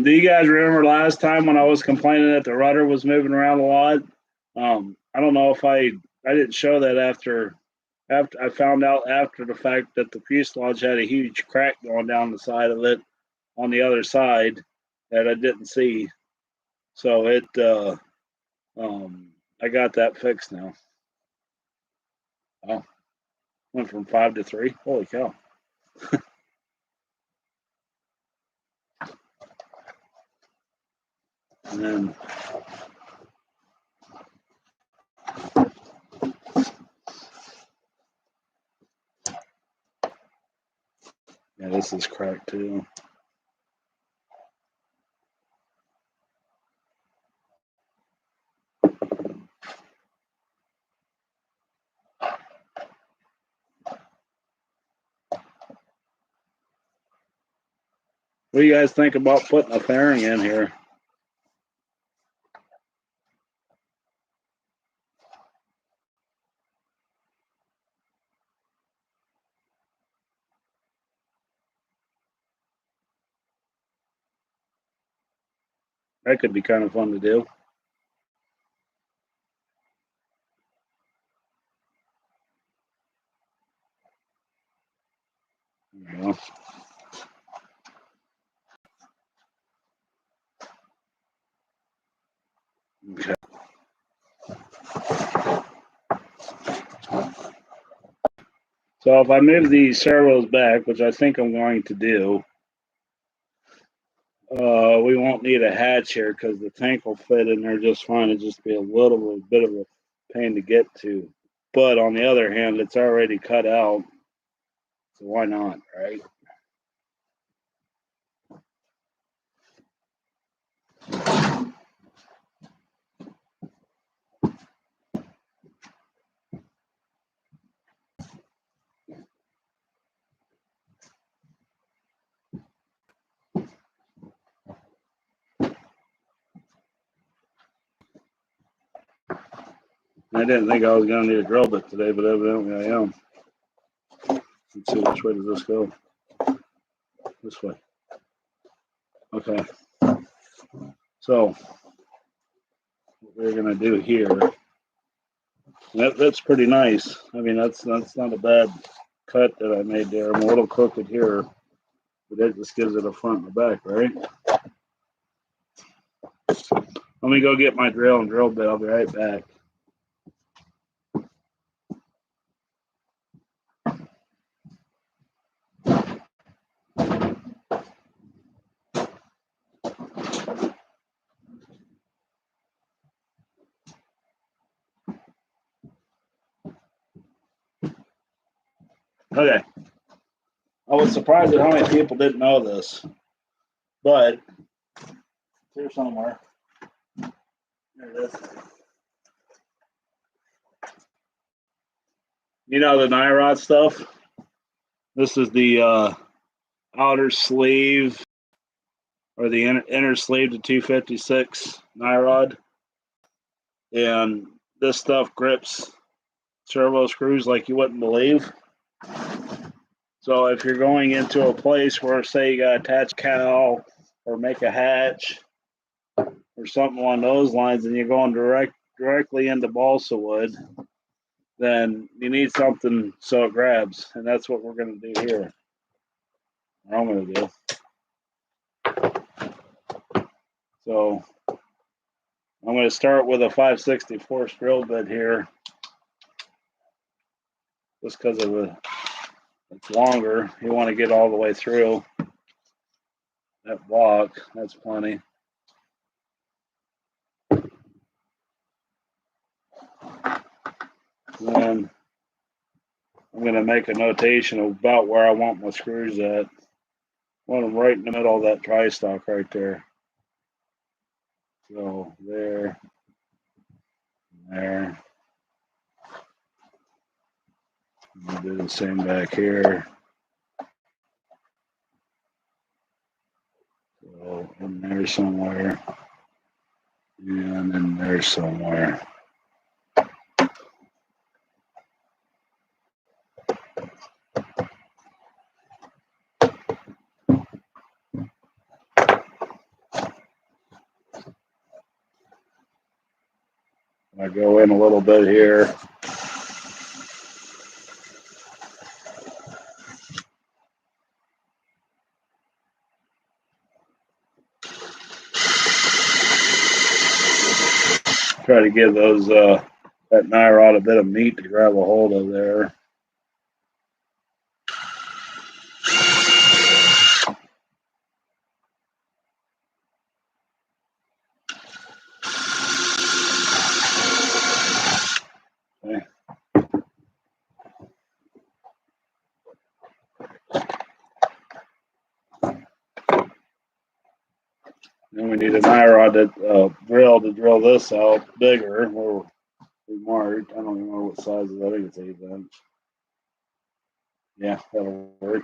Speaker 1: Do you guys remember last time when I was complaining that the rudder was moving around a lot? I don't know if I didn't show that after I found out after the fact that the fuselage had a huge crack going down the side of it on the other side that I didn't see. So I got that fixed now. Oh, went from 5 to 3. Holy cow. And then yeah, this is cracked too. What do you guys think about putting a fairing in here? That could be kind of fun to do. Yeah. Okay. So if I move these servos back, which I think I'm going to do, we won't need a hatch here because the tank will fit in there just fine. It'll just be a little bit of a pain to get to. But on the other hand, it's already cut out, so why not, right? I didn't think I was going to need a drill bit today, but evidently I am. Let's see, which way does this go? This way. Okay. So what we're going to do here, that's pretty nice. I mean, that's not a bad cut that I made there. I'm a little crooked here, but that just gives it a front and a back, right? Let me go get my drill and drill bit. I'll be right back. Okay. I was surprised at how many people didn't know this, but it's here somewhere. There it is. You know the Nyrod stuff? This is the outer sleeve or the inner sleeve to 256 Nyrod, and this stuff grips servo screws like you wouldn't believe. So if you're going into a place where, say, you got to attach a cowl or make a hatch or something along those lines, and you're going directly into balsa wood, then you need something so it grabs, and that's what we're going to do here. Or I'm going to do. So I'm going to start with a 5/64 drill bit here, just because of it's longer. You want to get all the way through that block. That's plenty. Then I'm going to make a notation about where I want my screws at. I want them right in the middle of that tri-stock right there. So there, there. I'll do the same back here. So in there somewhere, and in there somewhere. I go in a little bit here. Try to give those that Nyrod a bit of meat to grab a hold of there. Okay. Then we need a Nyrod drill to drill this out bigger. Where we marked. I don't even know what size it is. I think it's 8". Yeah, that'll work.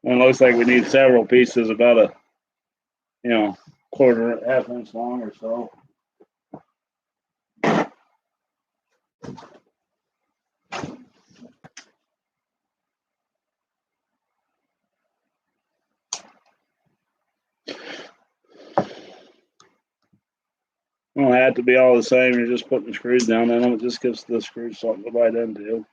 Speaker 1: And it looks like we need several pieces, about a quarter, half-inch long or so. It don't have to be all the same. You're just putting the screws down in them. It just gives the screws something to bite into.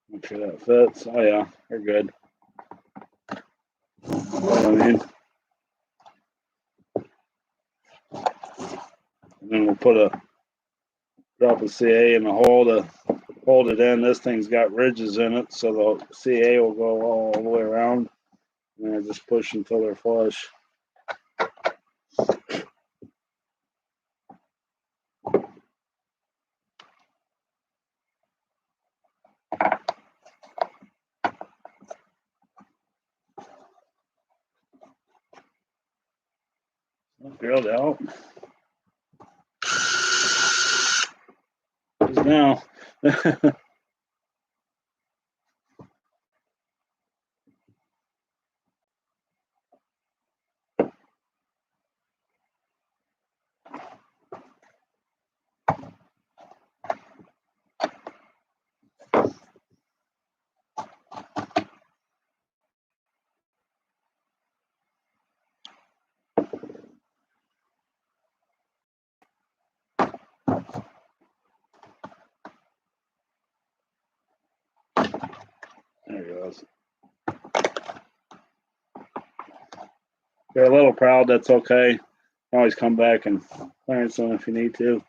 Speaker 1: Make sure that fits. Oh yeah, they're good. I mean, and then we'll put a drop of CA in the hole to hold it in. This thing's got ridges in it, so the CA will go all the way around, and I just push until they're flush. Drilled out. Just now. There it goes. you're a little proud, that's okay. Always come back and learn some if you need to.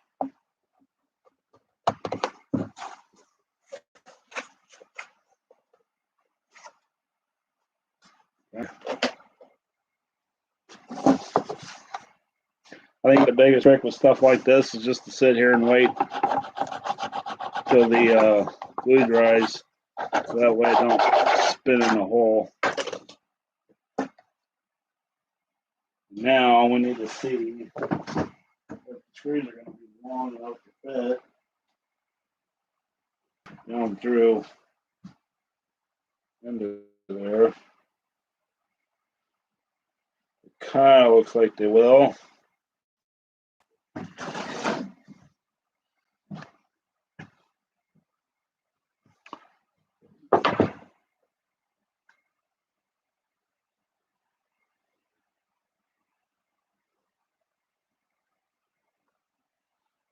Speaker 1: I think the biggest trick with stuff like this is just to sit here and wait till the glue dries, so that way it don't spin in the hole. Now we need to see if the screws are going to be long enough to fit down through into there. It kind of looks like they will.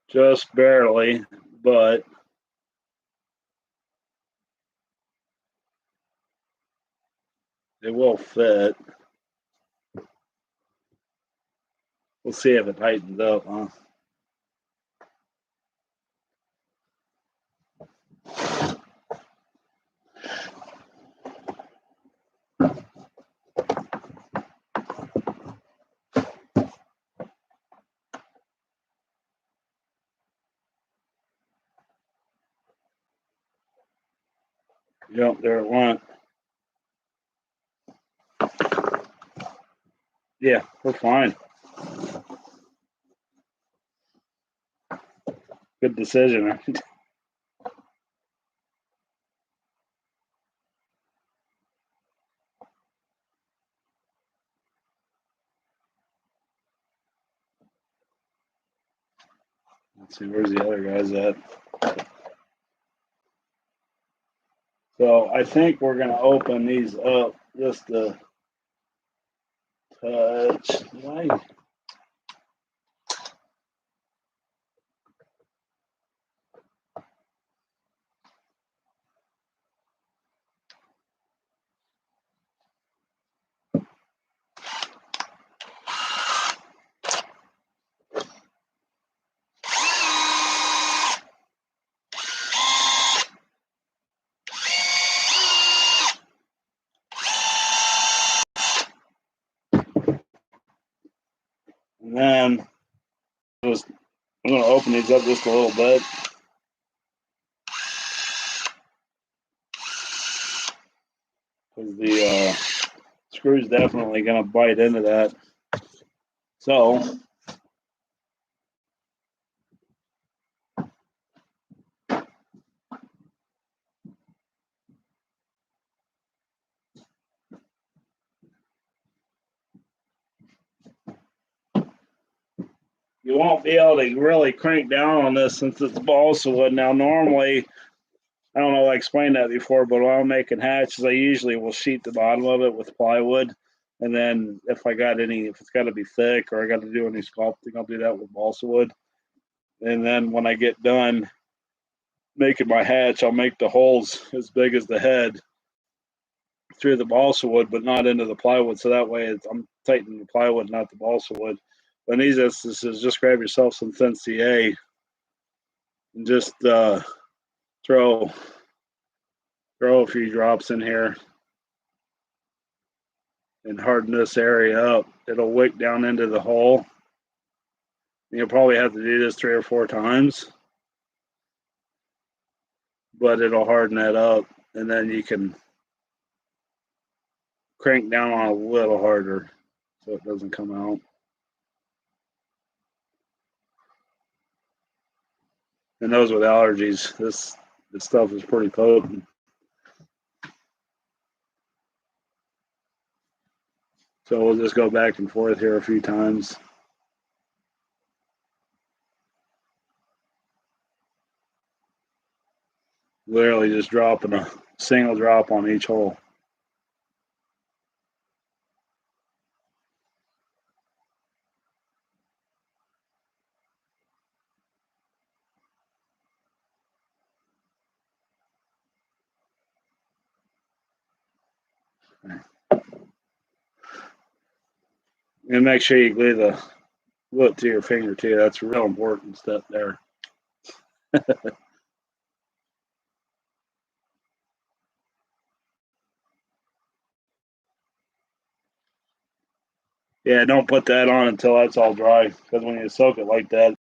Speaker 1: Just barely, but it will fit. We'll see if it tightens up, huh? Yep, there it went. Yeah, we're fine. Good decision. Let's see, where's the other guys at? So I think we're going to open these up just a touch. And then I'm going to open these up just a little bit. Because the screw's definitely going to bite into that. So you won't be able to really crank down on this since it's balsa wood. Now, normally, I don't know if I explained that before, but when I'm making hatches, I usually will sheet the bottom of it with plywood. And then if it's got to be thick or I got to do any sculpting, I'll do that with balsa wood. And then when I get done making my hatch, I'll make the holes as big as the head through the balsa wood, but not into the plywood. So that way I'm tightening the plywood, not the balsa wood. But in these instances, just grab yourself some thin CA and just throw a few drops in here and harden this area up. It'll wick down into the hole. You'll probably have to do this 3 or 4 times, but it'll harden that up, and then you can crank down on a little harder so it doesn't come out. And those with allergies, this stuff is pretty potent. So we'll just go back and forth here a few times. Literally just dropping a single drop on each hole. And make sure you glue it to your finger too. That's a real important step there. Yeah, don't put that on until that's all dry, because when you soak it like that.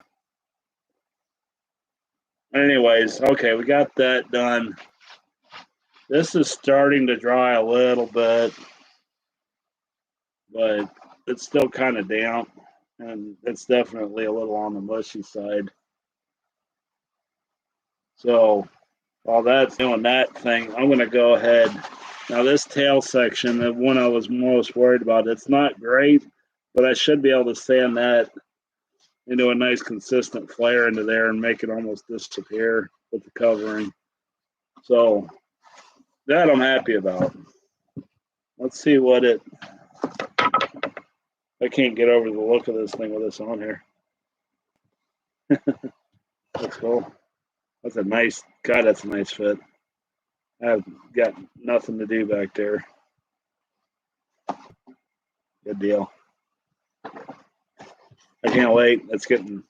Speaker 1: Anyways, okay, we got that done. This is starting to dry a little bit, but it's still kind of damp, and it's definitely a little on the mushy side. So while that's doing that thing, I'm going to go ahead. Now this tail section, the one I was most worried about, it's not great, but I should be able to sand that into a nice consistent flare into there and make it almost disappear with the covering. So that I'm happy about. Let's see what it. I can't get over the look of this thing with this on here. That's cool. That's a nice. God, that's a nice fit. I've got nothing to do back there. Good deal. I can't wait. It's getting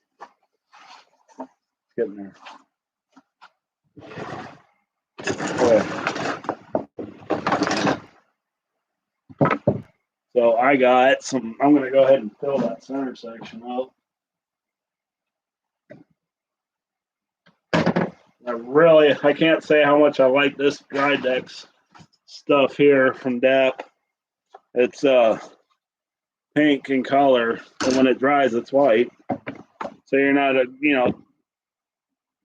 Speaker 1: there. So I got some. I'm going to go ahead and fill that center section up. I can't say how much I like this dry decks stuff here from DAP. It's pink in color, and when it dries, it's white. So you're not,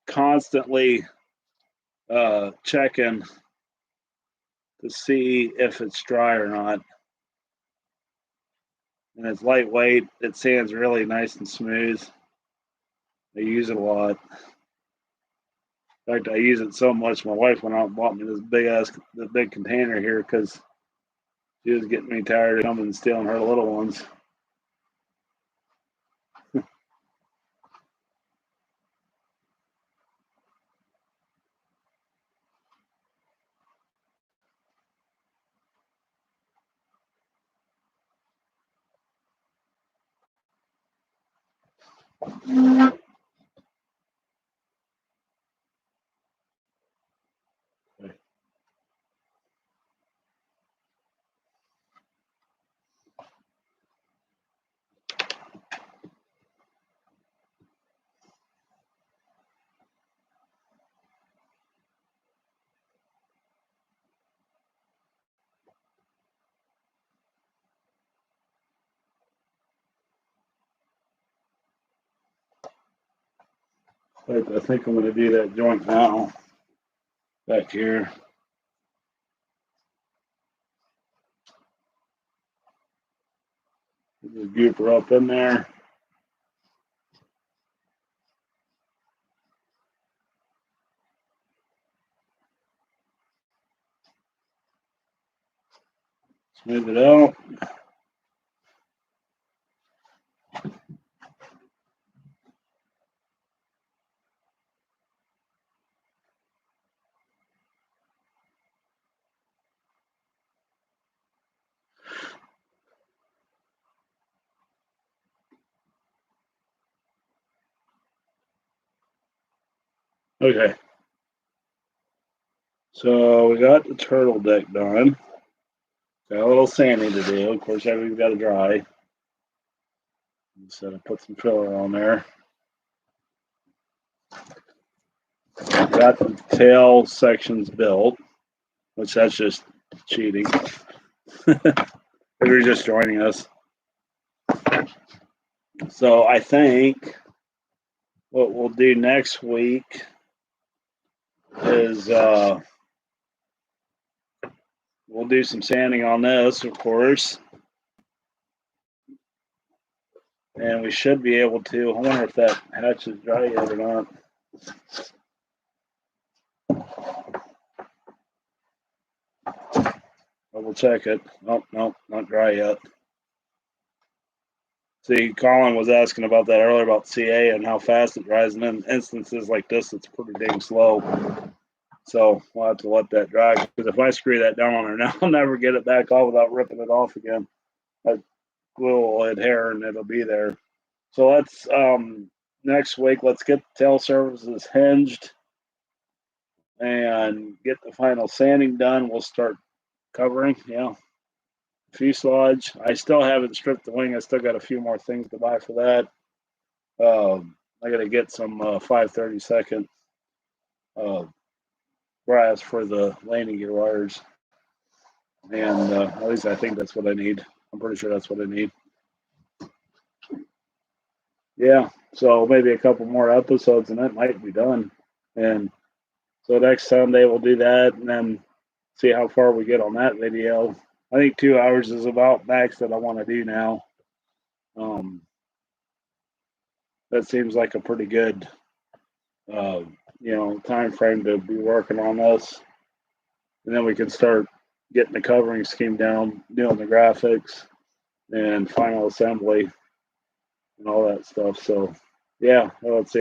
Speaker 1: constantly checking to see if it's dry or not. And it's lightweight. It sands really nice and smooth. I use it a lot. In fact, I use it so much. My wife went out and bought me this big container here because she was getting me tired of coming and stealing her little ones. I think I'm going to do that joint now. Back here. Just goop her up in there. Smooth it out. Okay. So we got the turtle deck done. Got a little sanding to do. Of course, everything's got to dry. So I put some filler on there. Got the tail sections built, which that's just cheating. If you're just joining us. So I think what we'll do next week is we'll do some sanding on this, of course. And we should be able to. I wonder if that hatch is dry yet or not. Double check it. Oh, no, not dry yet. See, Colin was asking about that earlier about CA and how fast it dries. And in instances like this, it's pretty dang slow. So we'll have to let that dry. Because if I screw that down on her now, I'll never get it back off without ripping it off again. glue will adhere and it'll be there. So let's next week let's get the tail surfaces hinged and get the final sanding done. We'll start covering, fuselage. I still haven't stripped the wing. I still got a few more things to buy for that. I got to get some 5/32 brass for the landing gear wires, and at least I think that's what I need. I'm pretty sure that's what I need. Yeah, so maybe a couple more episodes and that might be done. And so next Sunday we'll do that and then see how far we get on that video. I think 2 hours is about max that I want to do now. That seems like a pretty good, time frame to be working on this. And then we can start getting the covering scheme down, doing the graphics and final assembly and all that stuff. So, yeah, well, it's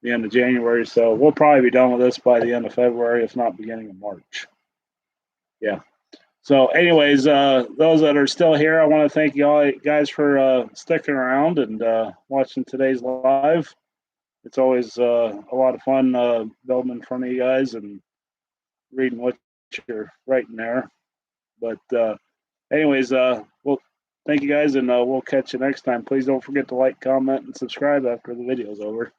Speaker 1: the end of January, so we'll probably be done with this by the end of February, if not beginning of March. Yeah. So, anyways, those that are still here, I want to thank you all guys for sticking around and watching today's live. It's always a lot of fun building in front of you guys and reading what you're writing there. But anyways, well, thank you guys, and we'll catch you next time. Please don't forget to like, comment, and subscribe after the video's over.